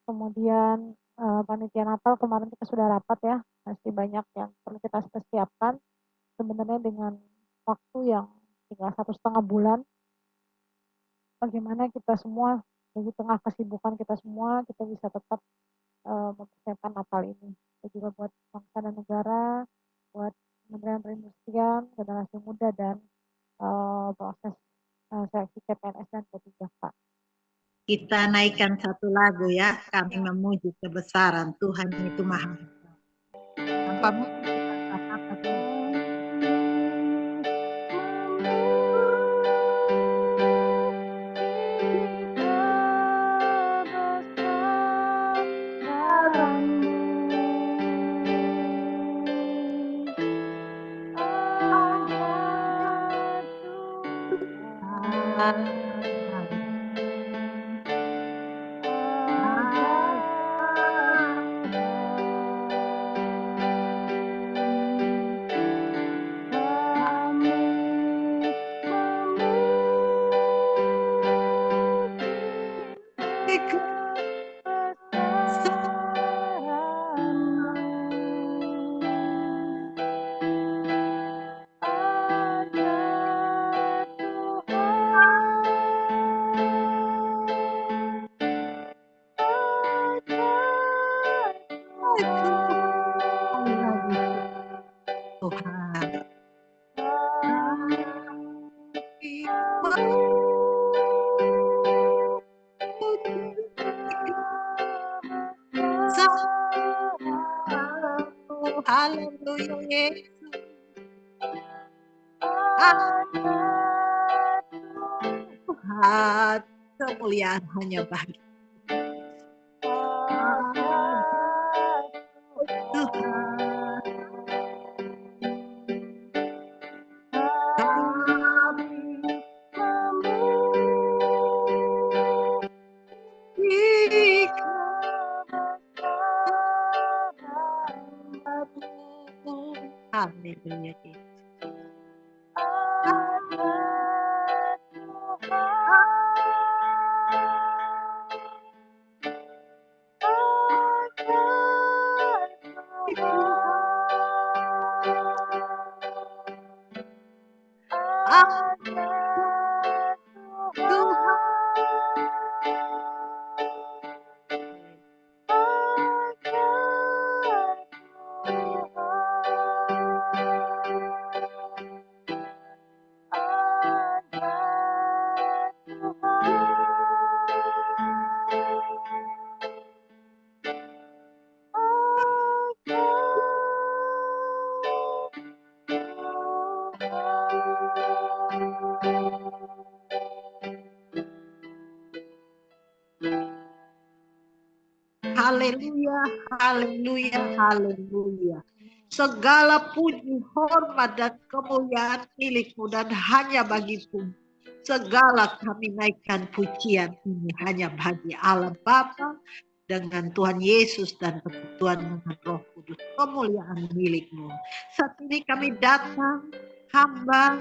kemudian panitia Natal kemarin kita sudah rapat ya, masih banyak yang perlu kita persiapkan. Sebenarnya dengan waktu yang tinggal 1,5 bulan, bagaimana kita semua di tengah kesibukan kita semua, kita bisa tetap mempersiapkan Natal ini. Itu juga buat bangsa dan negara, buat Kementerian Perindustrian, generasi muda, dan proses seleksi CPNS dan P3K. Kita naikkan satu lagu ya, kami memuji kebesaran Tuhan itu maha. Tanpa muji kita apa Haleluya Yesus. Tuhan, kemuliaan hanya bagi haleluya Yesus. Haleluya, haleluya, haleluya. Segala puji, hormat, dan kemuliaan milikmu dan hanya bagimu. Segala kami naikkan pujian ini hanya bagi Allah Bapa dengan Tuhan Yesus dan persekutuan dengan Roh Kudus. Kemuliaan milikmu. Saat ini kami datang, hamba,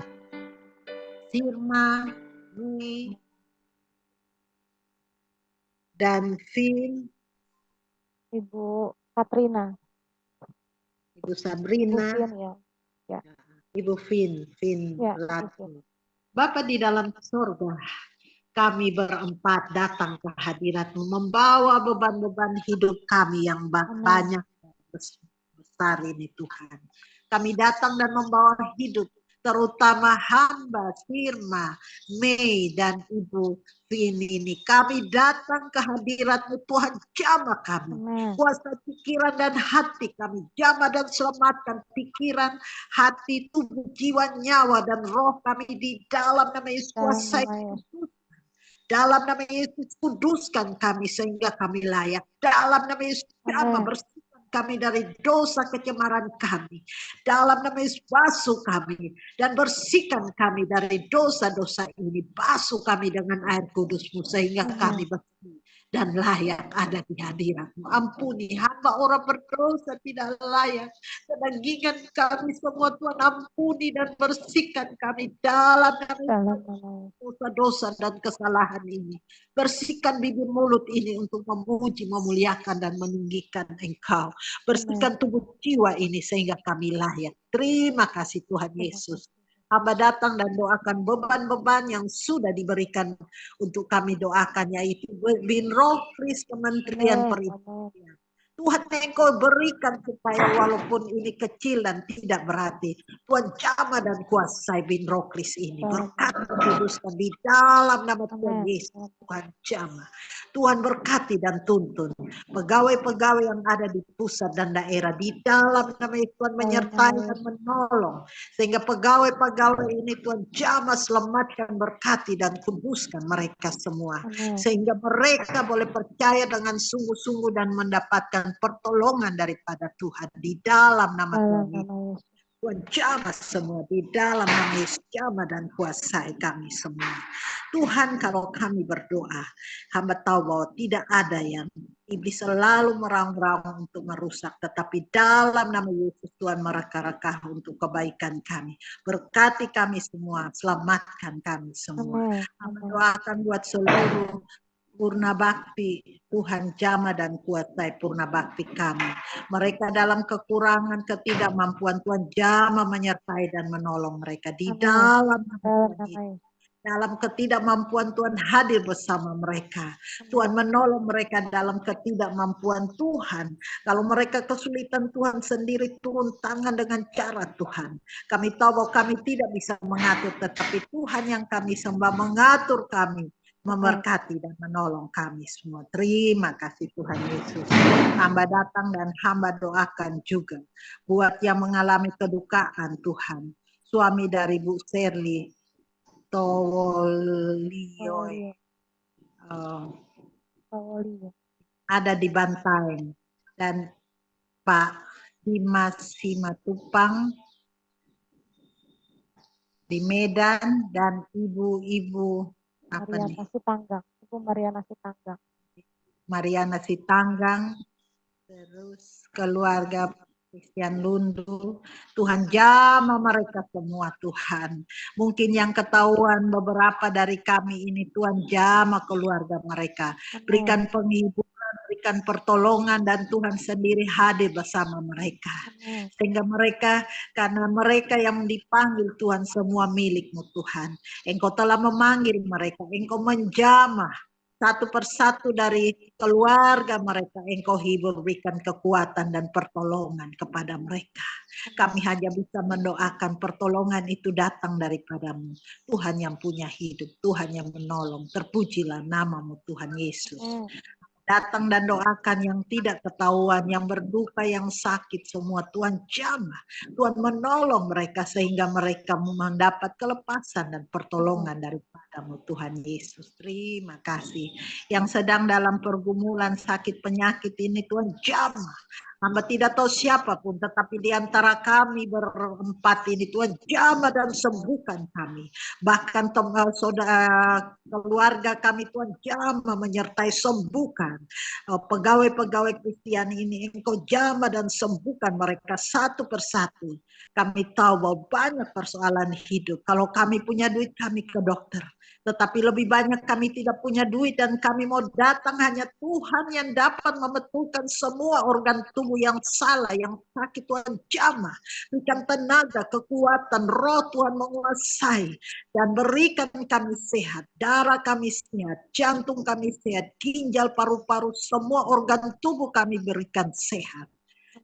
Sirma, Dwi, dan Vin, Ibu Katrina, Ibu Sabrina, Ibu Vin, ya. Ibu Vin Ya, Ratu. Bapak di dalam surga, kami berempat datang ke hadirat-Mu, membawa beban-beban hidup kami yang banyak besar ini Tuhan. Kami datang dan membawa hidup terutama hamba Firma, Mei, dan Ibu Vini ini. Kami datang ke hadirat-Mu Tuhan, jamah kami. Amin. Kuasa pikiran dan hati kami, jamah dan selamatkan pikiran, hati, tubuh, jiwa, nyawa, dan roh kami di dalam nama Yesus. Dalam Kuasai nama Yesus. dalam nama Yesus, kuduskan kami sehingga kami layak. Dalam nama Yesus, jamah, Amin. bersihkan kami dari dosa kecemaran kami. Dalam nama Yesus, basuh kami dan bersihkan kami dari dosa-dosa ini. Basuh kami dengan air kudus-Mu sehingga kami bersih dan layak ada di hadirat-Mu. Ampuni hamba orang berdosa tidak layak. Kedagingan kami semua Tuhan, ampuni dan bersihkan kami dalam nama Yesus. Dalam nama Yesus. Dosa-dosa dan kesalahan ini. Bersihkan bibir mulut ini untuk memuji, memuliakan, dan meninggikan Engkau. Bersihkan tubuh jiwa ini sehingga kami layak. Terima kasih Tuhan Yesus. Hamba datang dan doakan beban-beban yang sudah diberikan untuk kami doakan, yaitu Binroh Kris Kementerian Perindustrian. Tuhan Engkau berikan supaya walaupun ini kecil dan tidak berarti, Tuhan jamah dan kuasai Binroh Kris ini. Berkati kuduskan di dalam nama Tuhan Yesus. Tuhan jamah. Tuhan berkati dan tuntun pegawai-pegawai yang ada di pusat dan daerah di dalam nama Yesus. Tuhan menyertai dan menolong sehingga pegawai-pegawai ini Tuhan jamah, selamatkan, berkati dan kuduskan mereka semua sehingga mereka boleh percaya dengan sungguh-sungguh dan mendapatkan pertolongan daripada Tuhan di dalam nama Tuhan Yesus. Tuhan jamah semua di dalam nama Yesus, jamah dan kuasai kami semua. Tuhan, kalau kami berdoa, hamba tahu bahwa tidak ada yang iblis selalu meraung-raung untuk merusak, tetapi dalam nama Yesus Tuhan mereka-reka untuk kebaikan kami. Berkati kami semua, selamatkan kami semua. Hamba doakan buat seluruh Purna Bakti, Tuhan jamah dan kuasai Purna Bakti kami. Mereka dalam kekurangan, ketidakmampuan, Tuhan jamah menyertai dan menolong mereka di dalam dalam ketidakmampuan Tuhan hadir bersama mereka. Tuhan menolong mereka dalam ketidakmampuan Tuhan. Kalau mereka kesulitan, Tuhan sendiri turun tangan dengan cara Tuhan. Kami tahu bahwa kami tidak bisa mengatur, tetapi Tuhan yang kami sembah mengatur kami, memberkati dan menolong kami semua. Terima kasih Tuhan Yesus. Hamba datang dan hamba doakan juga buat yang mengalami kedukaan Tuhan. Suami dari Bu Serli Towolioy ada di Bantaeng, dan Pak Dimas Simatupang di Medan, dan ibu-ibu Mariana Sitanggang, Ibu Mariana Sitanggang. Mariana Sitanggang, terus keluarga Christian Lundu. Tuhan jamah mereka semua Tuhan. Mungkin yang ketahuan beberapa dari kami ini, Tuhan jamah keluarga mereka. Berikan penghiburan, berikan pertolongan, dan Tuhan sendiri hadir bersama mereka. Sehingga mereka, karena mereka yang dipanggil Tuhan semua milik-Mu Tuhan. Engkau telah memanggil mereka, Engkau menjamah satu persatu dari keluarga mereka. Engkau hibur, berikan kekuatan dan pertolongan kepada mereka. Kami hanya bisa mendoakan pertolongan itu datang daripada-Mu. Tuhan yang punya hidup, Tuhan yang menolong. Terpujilah nama-Mu Tuhan Yesus. Datang dan doakan yang tidak ketahuan, yang berduka, yang sakit semua. Tuhan jamah, Tuhan menolong mereka sehingga mereka mendapat kelepasan dan pertolongan daripada-Mu Tuhan Yesus. Terima kasih. Yang sedang dalam pergumulan sakit penyakit ini, Tuhan jamah. Hamba tidak tahu siapapun, tetapi di antara kami berempat ini Tuhan jamah dan sembuhkan kami. Bahkan saudara keluarga kami Tuhan jamah menyertai sembuhkan. Pegawai-pegawai Kristiani ini Engkau jamah dan sembuhkan mereka satu persatu. Kami tahu bahwa banyak persoalan hidup. Kalau kami punya duit, kami ke dokter. Tetapi lebih banyak kami tidak punya duit, dan kami mau datang hanya Tuhan yang dapat membetulkan semua organ tubuh yang salah, yang sakit. Tuhan jamah, berikan tenaga, kekuatan, roh Tuhan menguasai, dan berikan kami sehat, darah kami sehat, jantung kami sehat, ginjal, paru-paru, semua organ tubuh kami berikan sehat.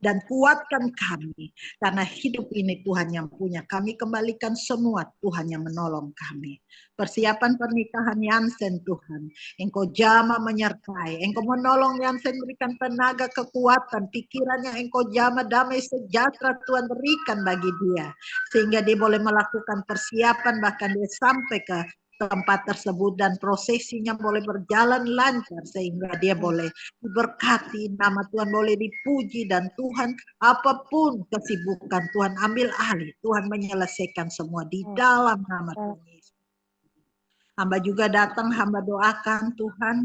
dan kuatkan kami. Karena hidup ini Tuhan yang punya. Kami kembalikan semua, Tuhan yang menolong kami. Persiapan pernikahan Yansen Tuhan. Engkau jamah menyertai. Engkau menolong Yansen, berikan tenaga, kekuatan, pikirannya Engkau jamah, damai sejahtera Tuhan berikan bagi dia. Sehingga dia boleh melakukan persiapan, bahkan dia sampai ke tempat tersebut dan prosesinya boleh berjalan lancar sehingga dia boleh diberkati, nama Tuhan boleh dipuji, dan Tuhan apapun kesibukan Tuhan ambil alih, Tuhan menyelesaikan semua di dalam nama Tuhan Yesus. Hamba juga datang, hamba doakan Tuhan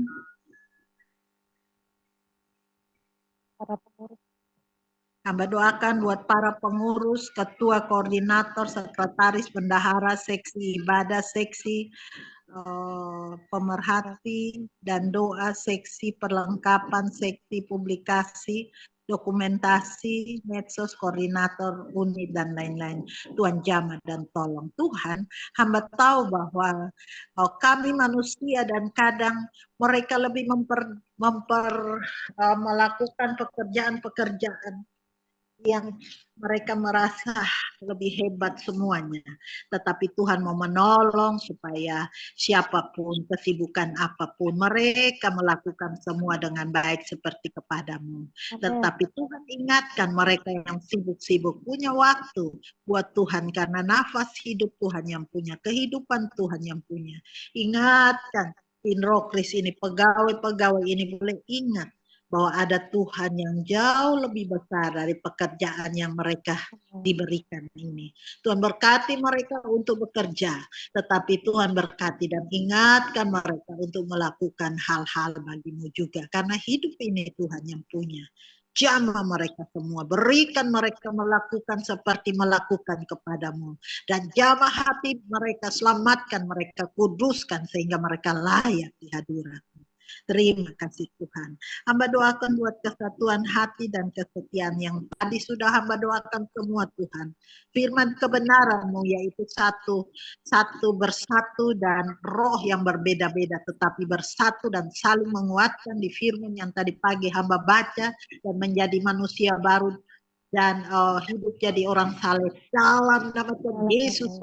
para pengurus. Hamba doakan buat para pengurus, ketua, koordinator, sekretaris, bendahara, seksi ibadah, seksi pemerhati, dan doa, seksi perlengkapan, seksi publikasi, dokumentasi, medsos, koordinator, unit, dan lain-lain. Tuhan jamah dan tolong. Tuhan, hamba tahu bahwa kami manusia dan kadang mereka lebih melakukan pekerjaan-pekerjaan yang mereka merasa lebih hebat semuanya. Tetapi Tuhan mau menolong supaya siapapun, kesibukan apapun, mereka melakukan semua dengan baik seperti kepadamu. Tetapi Tuhan ingatkan mereka yang sibuk-sibuk, punya waktu buat Tuhan, karena nafas hidup Tuhan yang punya, kehidupan Tuhan yang punya. Ingatkan Pinrokris ini, pegawai-pegawai ini boleh ingat bahwa ada Tuhan yang jauh lebih besar dari pekerjaan yang mereka diberikan ini. Tuhan berkati mereka untuk bekerja, tetapi Tuhan berkati dan ingatkan mereka untuk melakukan hal-hal bagimu juga. Karena hidup ini Tuhan yang punya. Jamah mereka semua, berikan mereka melakukan seperti melakukan kepadamu. Dan jamah hati mereka, selamatkan mereka, kuduskan sehingga mereka layak di hadirat. Terima kasih Tuhan. Hamba doakan buat kesatuan hati dan kesetiaan yang tadi sudah hamba doakan semua Tuhan. Firman kebenaran-Mu yaitu satu bersatu dan roh yang berbeda-beda tetapi bersatu dan saling menguatkan di firman yang tadi pagi hamba baca dan menjadi manusia baru dan hidup jadi orang saleh dalam nama Tuhan Yesus.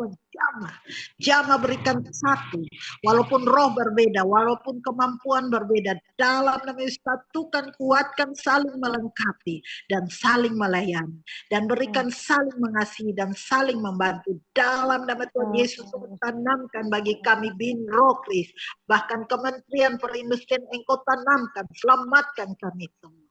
Jamah berikan satu, walaupun roh berbeda, walaupun kemampuan berbeda, dalam nama Yesus satukan, kuatkan, saling melengkapi dan saling melayani dan berikan saling mengasihi dan saling membantu dalam nama Tuhan Yesus. Tanamkan bagi kami Pinrokris, bahkan Kementerian Perindustrian Engkau tanamkan, selamatkan kami semua.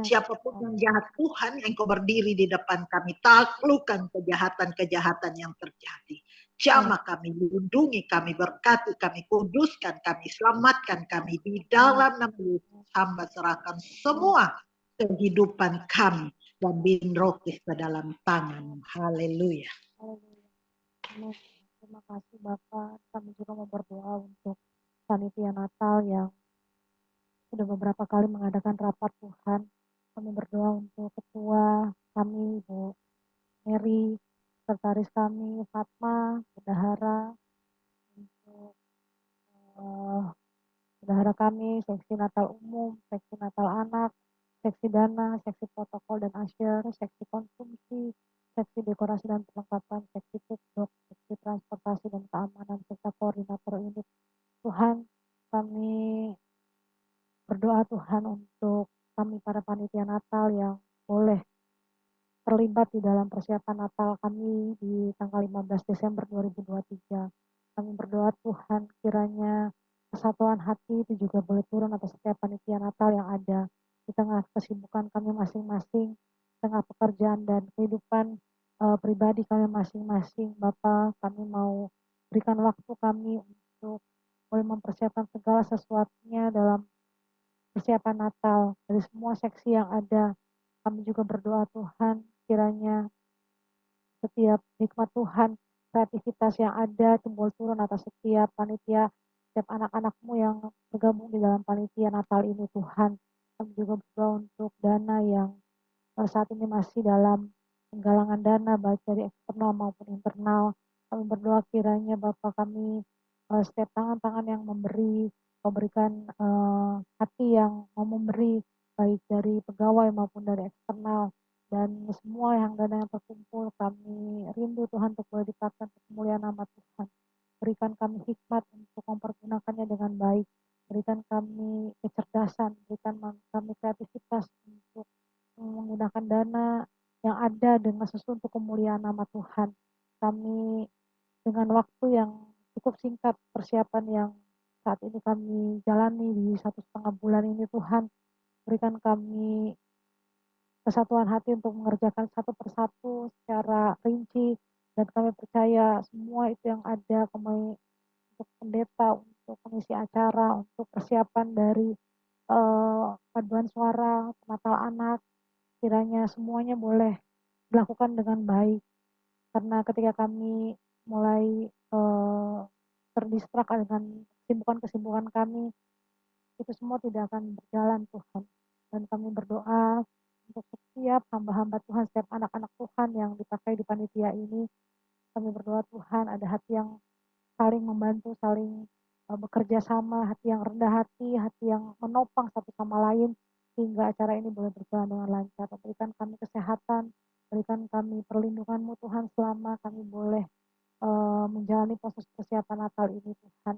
Siapapun yang jahat Tuhan, Engkau berdiri di depan kami, taklukkan kejahatan-kejahatan yang terjadi. Jamah kami, lindungi kami, berkati kami, kuduskan kami, selamatkan kami di dalam nama Yesus. Hamba serahkan semua kehidupan kami dan Pinrokris ke dalam tangan. Haleluya. Terima kasih Bapak. Kami juga mau berdoa untuk panitia Natal yang sudah beberapa kali mengadakan rapat Tuhan. Kami berdoa untuk ketua kami, Ibu Mary, sekretaris kami, Fatma, bendahara, untuk bendahara kami, seksi Natal umum, seksi Natal anak, seksi dana, seksi protokol dan asyir, seksi konsumsi, seksi dekorasi dan perlengkapan, seksi pupdok, seksi transportasi dan keamanan, serta koordinator unit. Tuhan, kami berdoa Tuhan untuk kami para panitia Natal yang boleh terlibat di dalam persiapan Natal kami di tanggal 15 Desember 2023. Kami berdoa Tuhan kiranya kesatuan hati itu juga boleh turun atas setiap panitia Natal yang ada di tengah kesibukan kami masing-masing, tengah pekerjaan dan kehidupan pribadi kami masing-masing. Bapak, kami mau berikan waktu kami untuk boleh mempersiapkan segala sesuatunya dalam persiapan Natal dari semua seksi yang ada. Kami juga berdoa Tuhan kiranya setiap hikmat Tuhan, kreativitas yang ada timbul turun atas setiap panitia, setiap anak-anak-Mu yang bergabung di dalam panitia Natal ini Tuhan. Kami juga berdoa untuk dana yang saat ini masih dalam penggalangan dana baik dari eksternal maupun internal. Kami berdoa kiranya Bapak kami setiap tangan-tangan yang memberikan hati yang mau memberi baik dari pegawai maupun dari eksternal. Dan semua dana yang terkumpul kami rindu Tuhan untuk boleh dipakai untuk kemuliaan nama Tuhan. Berikan kami hikmat untuk mempergunakannya dengan baik. Berikan kami kecerdasan, berikan kami kreativitas untuk menggunakan dana yang ada dengan sesuatu untuk kemuliaan nama Tuhan. Kami dengan waktu yang cukup singkat, persiapan yang saat ini kami jalani di 1,5 bulan ini, Tuhan, berikan kami kesatuan hati untuk mengerjakan satu persatu secara rinci, dan kami percaya semua itu yang ada kami untuk pendeta, untuk pengisi acara, untuk persiapan dari paduan suara, Natal anak, kiranya semuanya boleh dilakukan dengan baik. Karena ketika kami mulai terdistrak dengan kesibukan-kesibukan kami, itu semua tidak akan berjalan, Tuhan. Dan kami berdoa untuk setiap hamba-hamba Tuhan, setiap anak-anak Tuhan yang dipakai di panitia ini. Kami berdoa Tuhan ada hati yang saling membantu, saling bekerja sama, hati yang rendah hati yang menopang satu sama lain, sehingga acara ini boleh berjalan dengan lancar. Berikan kami kesehatan, berikan kami perlindungan-Mu Tuhan selama kami boleh menjalani proses persiapan Natal ini, Tuhan.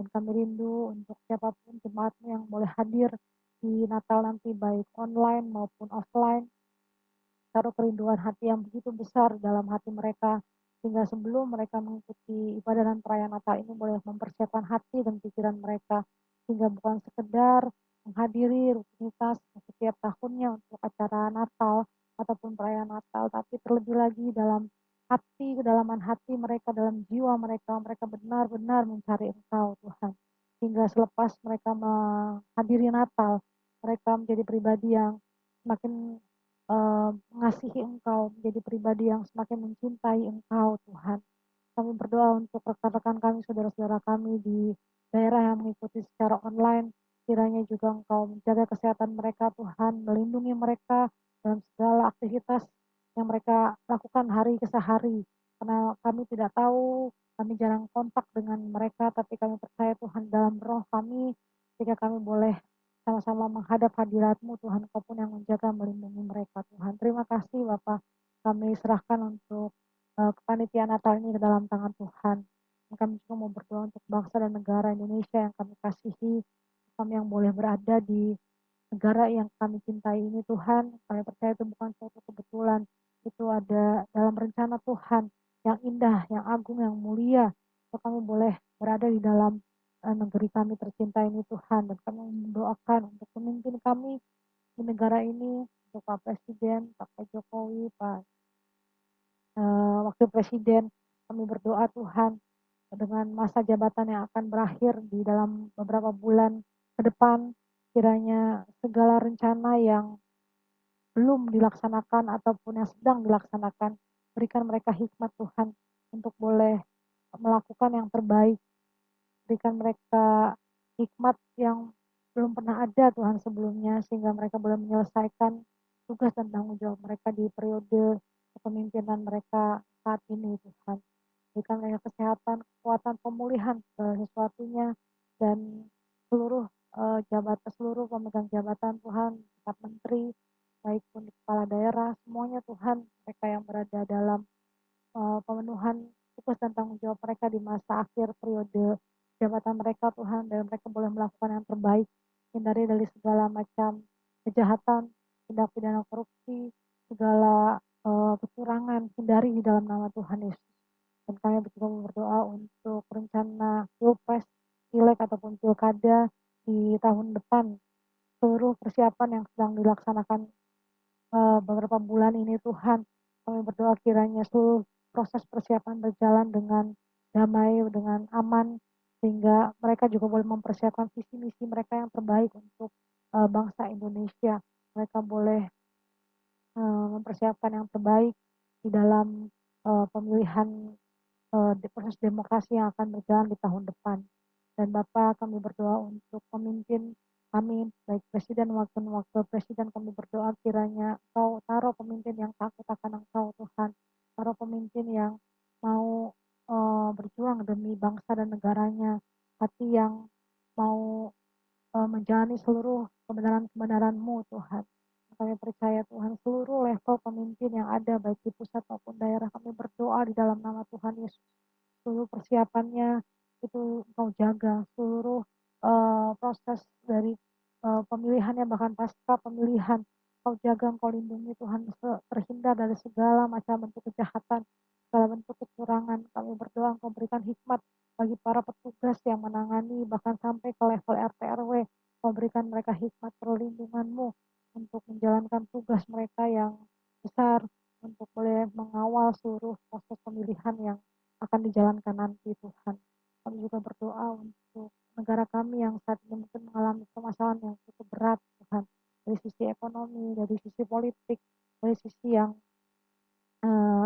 Dan kami rindu untuk siapapun jemaat-Mu yang boleh hadir di Natal nanti, baik online maupun offline. Taruh kerinduan hati yang begitu besar dalam hati mereka, sehingga sebelum mereka mengikuti ibadah dan perayaan Natal ini boleh mempersiapkan hati dan pikiran mereka, sehingga bukan sekedar menghadiri rutinitas setiap tahunnya untuk acara Natal ataupun perayaan Natal, tapi terlebih lagi dalam hati, kedalaman hati mereka, dalam jiwa mereka, mereka benar-benar mencari Engkau, Tuhan. Sehingga selepas mereka menghadiri Natal, mereka menjadi pribadi yang semakin mengasihi Engkau, menjadi pribadi yang semakin mencintai Engkau, Tuhan. Kami berdoa untuk rekan-rekan kami, saudara-saudara kami di daerah yang mengikuti secara online. Kiranya juga Engkau menjaga kesehatan mereka, Tuhan, melindungi mereka dalam segala aktivitas yang mereka lakukan hari ke hari. Karena kami tidak tahu, kami jarang kontak dengan mereka, tapi kami percaya Tuhan dalam roh kami, ketika kami boleh sama-sama menghadap hadirat-Mu, Tuhan, Engkau pun yang menjaga, melindungi mereka, Tuhan. Terima kasih, Bapak. Kami serahkan untuk kepanitiaan Natal ini ke dalam tangan Tuhan. Dan kami juga mau berdoa untuk bangsa dan negara Indonesia yang kami kasihi, kami yang boleh berada di negara yang kami cintai ini, Tuhan. Kami percaya itu bukan suatu kebetulan, itu ada dalam rencana Tuhan yang indah, yang agung, yang mulia. So, kami boleh berada di dalam negeri kami tercinta ini, Tuhan. Dan kami mendoakan untuk pemimpin kami di negara ini, untuk Pak Presiden, Pak Jokowi, Pak Wakil Presiden. Kami berdoa Tuhan, dengan masa jabatan yang akan berakhir di dalam beberapa bulan ke depan, kiranya segala rencana yang belum dilaksanakan ataupun yang sedang dilaksanakan, berikan mereka hikmat Tuhan untuk boleh melakukan yang terbaik. Berikan mereka hikmat yang belum pernah ada, Tuhan, sebelumnya, sehingga mereka boleh menyelesaikan tugas dan tanggung jawab mereka di periode kepemimpinan mereka saat ini, Tuhan. Berikan mereka kesehatan, kekuatan, pemulihan segala sesuatunya, dan seluruh seluruh pemegang jabatan, Tuhan, staf menteri, baik pun kepala daerah, semuanya, Tuhan, mereka yang berada dalam pemenuhan tugas dan tanggung jawab mereka di masa akhir periode jabatan mereka, Tuhan, dan mereka boleh melakukan yang terbaik, hindari dari segala macam kejahatan, tindak pidana korupsi, segala kecurangan, hindari di dalam nama Tuhan Yesus. Dan kami juga berdoa untuk rencana pilpres, pileg ataupun pilkada di tahun depan, seluruh persiapan yang sedang dilaksanakan beberapa bulan ini, Tuhan, kami berdoa kiranya seluruh proses persiapan berjalan dengan damai, dengan aman, sehingga mereka juga boleh mempersiapkan visi misi mereka yang terbaik untuk bangsa Indonesia. Mereka boleh mempersiapkan yang terbaik di dalam pemilihan proses demokrasi yang akan berjalan di tahun depan. Dan Bapak, kami berdoa untuk pemimpin kami, baik presiden maupun wakil presiden. Kami berdoa kiranya Engkau taruh pemimpin yang takut akan Engkau, Tuhan. Taruh pemimpin yang mau berjuang demi bangsa dan negaranya, hati yang mau menjalani seluruh kebenaran-kebenaran-Mu, Tuhan. kami percaya Tuhan seluruh level pemimpin yang ada baik di pusat maupun daerah, kami berdoa di dalam nama Tuhan Yesus. Seluruh persiapannya itu Engkau jaga, seluruh proses dari pemilihannya bahkan pasca pemilihan Engkau jaga, Engkau lindungi Tuhan, terhindar dari segala macam bentuk kejahatan, segala bentuk kecurangan. Kami berdoa Engkau berikan hikmat bagi para petugas yang menangani bahkan sampai ke level RT RW. Engkau berikan mereka hikmat perlindungan-Mu untuk menjalankan tugas mereka yang besar, untuk boleh mengawal seluruh proses pemilihan yang akan dijalankan nanti Tuhan. Kami juga berdoa untuk negara kami yang saat ini mungkin mengalami permasalahan yang cukup berat Tuhan, dari sisi ekonomi, dari sisi politik, dari sisi yang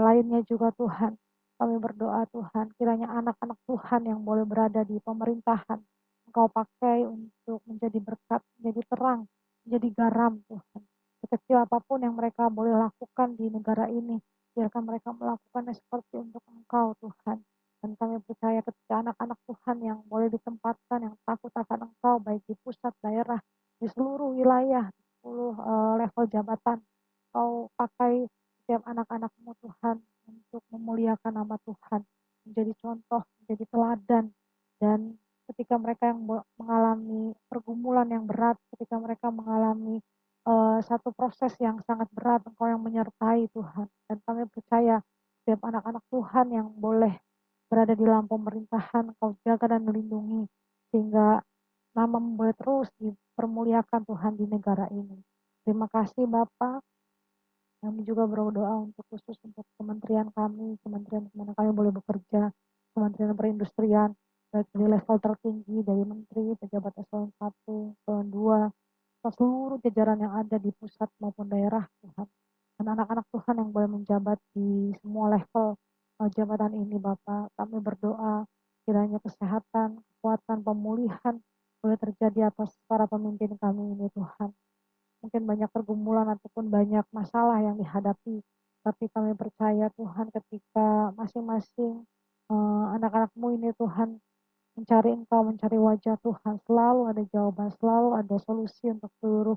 lainnya juga Tuhan. Kami berdoa Tuhan, kiranya anak-anak Tuhan yang boleh berada di pemerintahan, Engkau pakai untuk menjadi berkat, menjadi terang, menjadi garam Tuhan. Sekecil apapun yang mereka boleh lakukan di negara ini, biarkan mereka melakukannya seperti untuk Engkau Tuhan. Dan kami percaya ketika anak-anak Tuhan yang boleh ditempatkan, yang takut akan Engkau, baik di pusat, daerah, di seluruh wilayah, di seluruh level jabatan, Engkau pakai setiap anak-anak-Mu Tuhan untuk memuliakan nama Tuhan, menjadi contoh, menjadi teladan, dan ketika mereka yang mengalami pergumulan yang berat, ketika mereka mengalami satu proses yang sangat berat, Engkau yang menyertai Tuhan. Dan kami percaya setiap anak-anak Tuhan yang boleh berada di dalam pemerintahan, Engkau jaga dan melindungi, sehingga nama-Mu boleh terus dipermuliakan Tuhan di negara ini. Terima kasih Bapak. Kami juga berdoa untuk khusus untuk kementerian kami, kementerian di mana kami boleh bekerja, kementerian perindustrian, baik dari level tertinggi, dari menteri, pejabat eselon 1, eselon 2, seluruh jajaran yang ada di pusat maupun daerah Tuhan. Dan anak-anak Tuhan yang boleh menjabat di semua level jabatan ini Bapak, kami berdoa kiranya kesehatan, kekuatan, pemulihan boleh terjadi atas para pemimpin kami ini Tuhan. Mungkin banyak pergumulan ataupun banyak masalah yang dihadapi, tapi kami percaya Tuhan ketika masing-masing anak-anak-Mu ini Tuhan mencari Engkau, mencari wajah Tuhan, selalu ada jawaban, selalu ada solusi untuk seluruh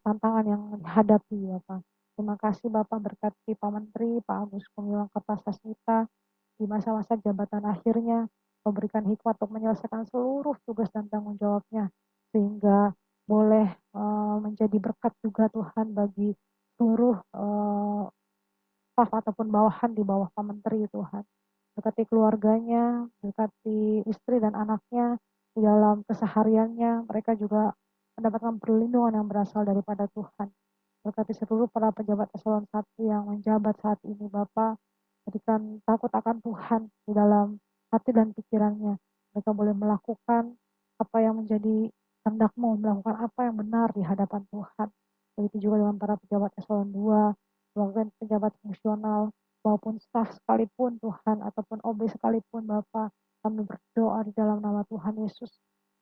tantangan yang dihadapi Bapak. Terima kasih Bapak, berkati Pak Menteri, Pak Agus Gumiwang Kartasasmita di masa-masa jabatan akhirnya, memberikan hikmat untuk menyelesaikan seluruh tugas dan tanggung jawabnya, sehingga boleh menjadi berkat juga Tuhan bagi seluruh staf ataupun bawahan di bawah Pak Menteri Tuhan. Berkati keluarganya, berkati istri dan anaknya di dalam kesehariannya, mereka juga mendapatkan perlindungan yang berasal daripada Tuhan. Berkati seluruh para pejabat eselon 1 yang menjabat saat ini Bapak, berikan takut akan Tuhan di dalam hati dan pikirannya. Mereka boleh melakukan apa yang menjadi kehendak-Mu, melakukan apa yang benar di hadapan Tuhan. Begitu juga dengan para pejabat eselon 2, bahkan pejabat fungsional, maupun staf sekalipun Tuhan, ataupun OB sekalipun Bapak, kami berdoa di dalam nama Tuhan Yesus,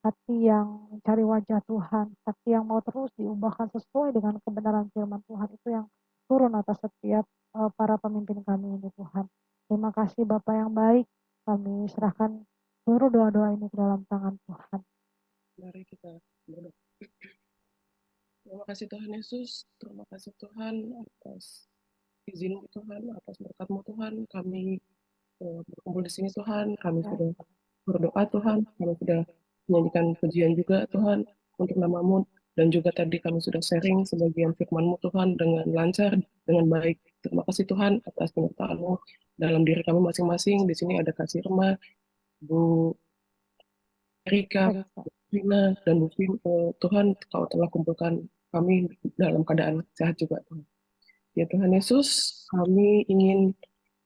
hati yang mencari wajah Tuhan, hati yang mau terus diubahkan sesuai dengan kebenaran firman Tuhan, itu yang turun atas setiap para pemimpin kami ini Tuhan. Terima kasih Bapak yang baik, kami serahkan seluruh doa-doa ini ke dalam tangan Tuhan. Mari kita berdoa. Terima kasih Tuhan Yesus, terima kasih Tuhan atas izin Tuhan, atas berkat-Mu Tuhan, kami berkumpul di sini Tuhan, kami sudah berdoa Tuhan, kami sudah menyanyikan pujian juga Tuhan untuk nama-Mu, dan juga tadi kami sudah sharing sebagian firman-Mu Tuhan dengan lancar, dengan baik. Terima kasih Tuhan atas penyertaan-Mu dalam diri kami masing-masing. Di sini ada Kak Sirma, Bu Erika, Rina, dan Bu Vin. Tuhan, Kau telah kumpulkan kami dalam keadaan sehat juga Tuhan. Ya Tuhan Yesus, kami ingin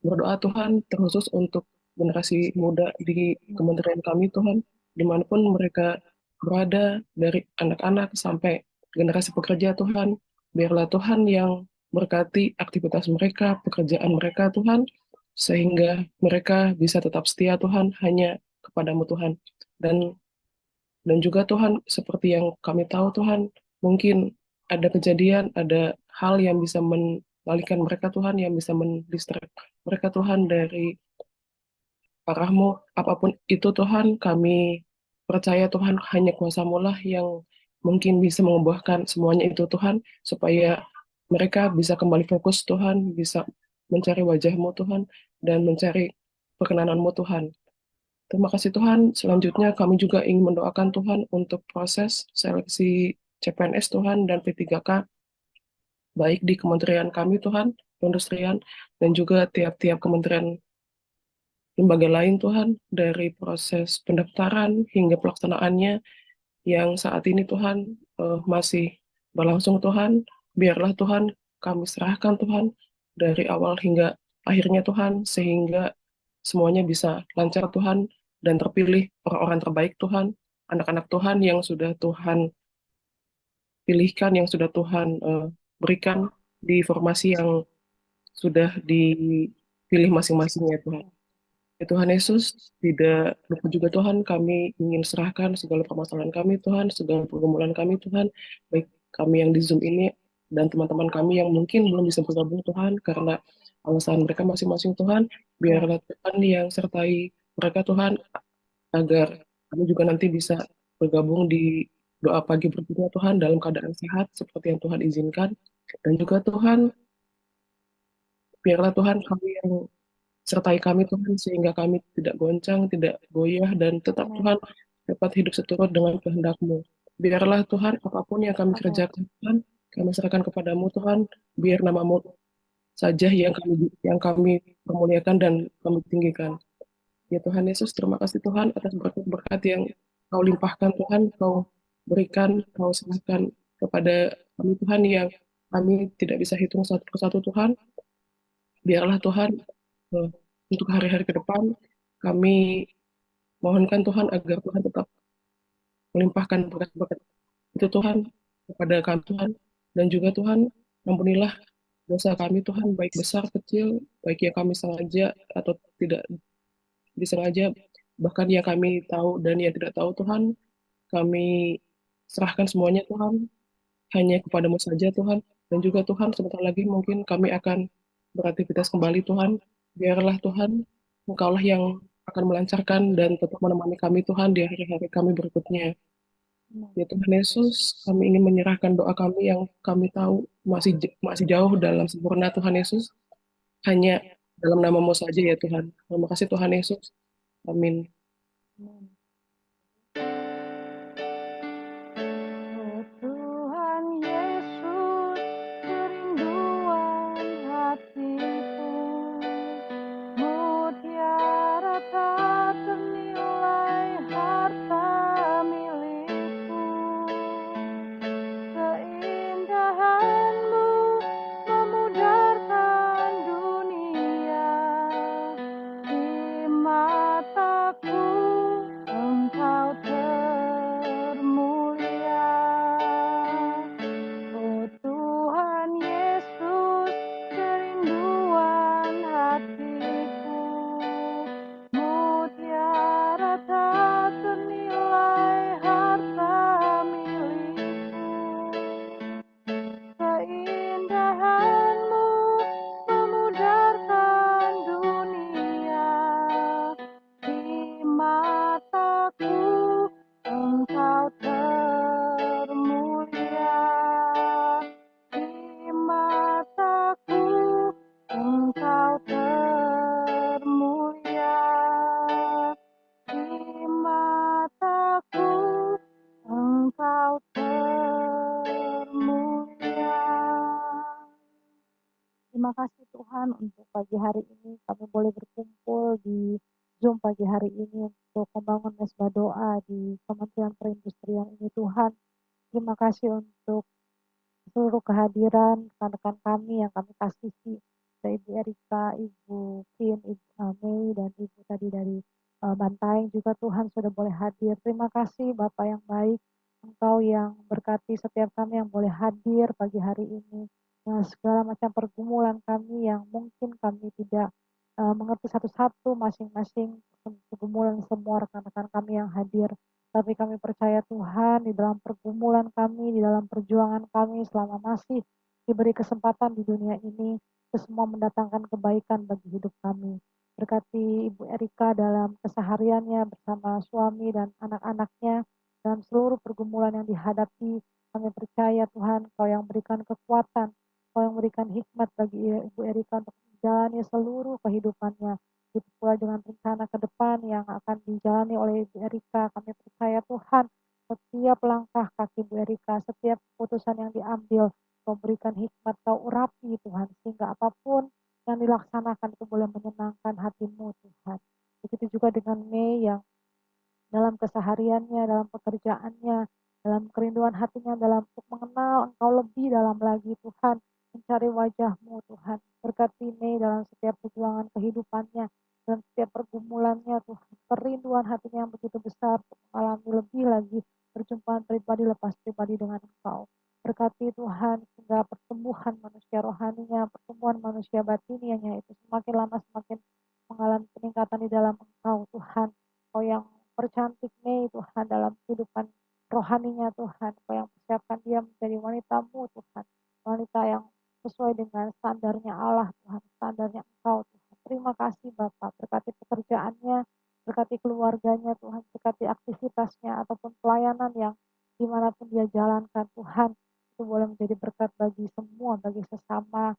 berdoa Tuhan terkhusus untuk generasi muda di kementerian kami Tuhan, dimanapun mereka berada, dari anak-anak sampai generasi pekerja Tuhan, biarlah Tuhan yang berkati aktivitas mereka, pekerjaan mereka Tuhan, sehingga mereka bisa tetap setia Tuhan hanya kepadamu Tuhan. Dan juga Tuhan, seperti yang kami tahu Tuhan, mungkin ada kejadian, ada hal yang bisa mengalihkan mereka Tuhan, yang bisa mendistract mereka Tuhan dari arah-Mu, apapun itu Tuhan, kami percaya Tuhan hanya kuasa-Mu lah yang mungkin bisa mengubahkan semuanya itu Tuhan, supaya mereka bisa kembali fokus Tuhan, bisa mencari wajah-Mu Tuhan, dan mencari perkenanan-Mu Tuhan. Terima kasih Tuhan. Selanjutnya kami juga ingin mendoakan Tuhan untuk proses seleksi CPNS Tuhan dan P3K, baik di kementerian kami Tuhan, perindustrian, dan juga tiap-tiap kementerian lembaga lain Tuhan, dari proses pendaftaran hingga pelaksanaannya yang saat ini Tuhan masih berlangsung Tuhan. Biarlah Tuhan kami serahkan Tuhan dari awal hingga akhirnya Tuhan, sehingga semuanya bisa lancar Tuhan dan terpilih orang-orang terbaik Tuhan, anak-anak Tuhan yang sudah Tuhan pilihkan, yang sudah Tuhan berikan di formasi yang sudah dipilih masing-masing ya Tuhan. Ya Tuhan Yesus, tidak lupa juga Tuhan, kami ingin serahkan segala permasalahan kami Tuhan, segala pergumulan kami Tuhan, baik kami yang di Zoom ini dan teman-teman kami yang mungkin belum bisa bergabung Tuhan, karena alasan mereka masing-masing Tuhan, biarlah Tuhan yang sertai mereka Tuhan, agar kami juga nanti bisa bergabung di doa pagi berikutnya Tuhan, dalam keadaan sehat, seperti yang Tuhan izinkan. Dan juga Tuhan, biarlah Tuhan kami yang sertai kami Tuhan, sehingga kami tidak goncang, tidak goyah, dan tetap Tuhan dapat hidup seturut dengan kehendak-Mu. Biarlah Tuhan apapun yang kami kerjakan Tuhan, kami serahkan kepadamu Tuhan, biar nama-Mu saja yang kami permuliakan dan kami tinggikan. Ya Tuhan Yesus, terima kasih Tuhan atas berkat-berkat yang Kau limpahkan Tuhan, Kau berikan, Kau serahkan kepada kami Tuhan, yang kami tidak bisa hitung satu persatu Tuhan. Biarlah Tuhan eh, untuk hari-hari ke depan kami mohonkan Tuhan agar Tuhan tetap melimpahkan berkat-berkat itu Tuhan kepada kami Tuhan, dan juga Tuhan ampunilah dosa kami Tuhan, baik besar kecil, baik yang kami sengaja atau tidak disengaja, bahkan yang kami tahu dan yang tidak tahu Tuhan, kami serahkan semuanya Tuhan, hanya kepadamu saja Tuhan. Dan juga Tuhan, sebentar lagi mungkin kami akan beraktivitas kembali Tuhan. Biarlah Tuhan, Engkaulah yang akan melancarkan dan tetap menemani kami Tuhan di hari-hari kami berikutnya. Ya Tuhan Yesus, kami ingin menyerahkan doa kami yang kami tahu masih jauh dalam sempurna Tuhan Yesus. Hanya dalam namamu saja ya Tuhan. Terima kasih Tuhan Yesus. Amin. Oh Tuhan Yesus, kerinduan hatiku, mutiara tak ternilai harta milikku. Keindahan-Mu memudarkan dunia, di mataku Engkau termulia. Oh Tuhan Yesus, kerinduan hatiku, mutiara tak ternilai harta milikku. Keindahan-Mu memudarkan dunia, di mataku Engkau termulia. Di mataku Engkau termulia. Di mataku Engkau termulia. Terima kasih Tuhan untuk pagi hari ini kami boleh berkumpul di Zoom pagi hari ini untuk membangun mesbah doa di Kementerian Perindustrian ini Tuhan. Terima kasih untuk seluruh kehadiran rekan-rekan kami yang kami kasihi, dari Ibu Erika, Ibu Pin, Ibu Mei, dan Ibu tadi dari Bantaeng juga Tuhan sudah boleh hadir. Terima kasih Bapak yang baik, Engkau yang berkati setiap kami yang boleh hadir pagi hari ini. Nah, segala macam pergumulan kami yang mungkin kami tidak mengerti satu-satu masing-masing pergumulan semua rekan-rekan kami yang hadir. Tapi kami percaya Tuhan di dalam pergumulan kami, di dalam perjuangan kami selama masih diberi kesempatan di dunia ini, itu semua mendatangkan kebaikan bagi hidup kami. Berkati Ibu Erika dalam kesehariannya bersama suami dan anak-anaknya, dalam seluruh pergumulan yang dihadapi. Kami percaya Tuhan, Kau yang berikan kekuatan, Kau yang berikan hikmat bagi Ibu Erika untuk menjalani seluruh kehidupannya. Begitu pula dengan rencana ke depan yang akan dijalani oleh Ibu Erika. Kami percaya Tuhan, setiap langkah kaki Ibu Erika, setiap keputusan yang diambil, Kau berikan hikmat, Kau urapi Tuhan, sehingga apapun yang dilaksanakan itu boleh menyenangkan hati-Mu Tuhan. Begitu juga dengan Mei yang dalam kesehariannya, dalam pekerjaannya, dalam kerinduan hatinya, dalam untuk mengenal Engkau lebih dalam lagi Tuhan, mencari wajah-Mu Tuhan. Berkati Mei dalam setiap perjuangan kehidupannya, dalam setiap pergumulannya Tuhan. Kerinduan hatinya yang begitu besar untuk mengalami lebih lagi perjumpaan pribadi lepas pribadi dengan Engkau. Berkati Tuhan sehingga pertumbuhan manusia rohaninya, pertumbuhan manusia batinianya itu semakin lama semakin mengalami peningkatan di dalam Engkau Tuhan. Kau yang percantik Mei Tuhan dalam kehidupan rohaninya Tuhan. Kau yang persiapkan dia menjadi wanita-Mu Tuhan. Wanita yang sesuai dengan standarnya Allah Tuhan, standarnya Engkau Tuhan. Terima kasih Bapak, berkati pekerjaannya, berkati keluarganya Tuhan, berkati aktivitasnya ataupun pelayanan yang dimanapun dia jalankan Tuhan. Itu boleh menjadi berkat bagi semua, bagi sesama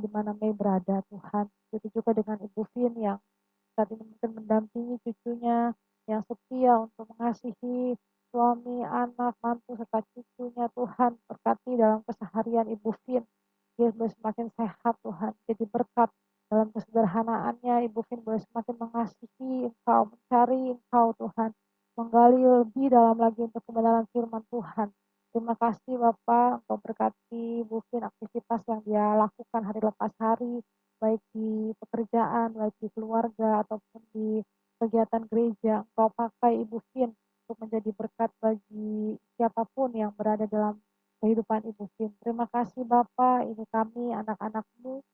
di mana Mei berada Tuhan. Begitu juga dengan Ibu Vin yang saat ini mungkin mendampingi cucunya yang setia untuk mengasihi suami, anak, mantu, serta cucunya Tuhan. Berkati dalam keseharian Ibu Vin. Dia boleh semakin sehat Tuhan. Jadi berkat dalam kesederhanaannya Ibu Vin boleh semakin mengasihi Engkau, mencari Engkau Tuhan. Menggali lebih dalam lagi untuk kebenaran firman Tuhan. Terima kasih Bapak, Engkau berkati Ibu Vin aktivitas yang dia lakukan hari lepas hari, baik di pekerjaan, baik di keluarga, ataupun di kegiatan gereja. Engkau pakai Ibu Vin untuk menjadi berkat bagi siapapun yang berada dalam kehidupan Ibu Vin. Terima kasih Bapak, ini kami anak-anak-Mu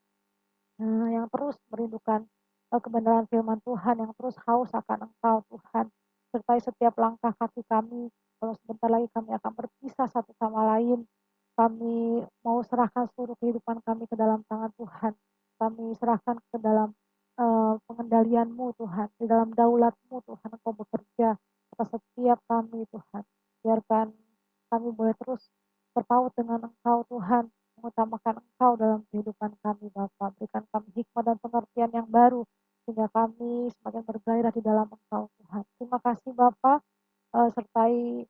yang terus merindukan kebenaran firman Tuhan, yang terus haus akan Engkau Tuhan. Sertai setiap langkah kaki kami, kalau sebentar lagi kami akan berpisah satu sama lain. Kami mau serahkan seluruh kehidupan kami ke dalam tangan Tuhan. Kami serahkan ke dalam pengendalian-Mu Tuhan, di dalam daulat-Mu Tuhan, Engkau bekerja atas setiap kami Tuhan. Biarkan kami boleh terus berpaut dengan Engkau Tuhan, mengutamakan Engkau dalam kehidupan kami Bapa. Berikan kami hikmat dan pengertian yang baru, sehingga kami semakin bergairah di dalam Engkau Tuhan. Terima kasih Bapa, sertai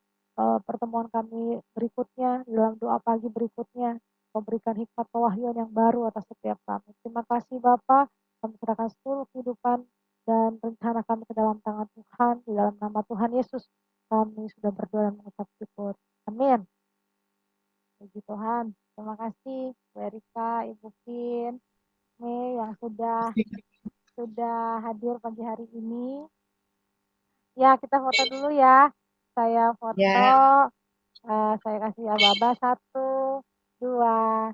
pertemuan kami berikutnya, di dalam doa pagi berikutnya, memberikan hikmat pewahyuan yang baru atas setiap kami. Terima kasih Bapa, kami serahkan seluruh kehidupan dan rencana kami ke dalam tangan Tuhan, di dalam nama Tuhan Yesus, kami sudah berdoa dan mengucap syukur. Amin. Puji Tuhan. Terima kasih Bu Erika, Ibu Vin, Mei yang sudah hadir pagi hari ini. Ya, kita foto dulu ya. Saya foto. Ya. Saya kasih aba-aba 1, 2,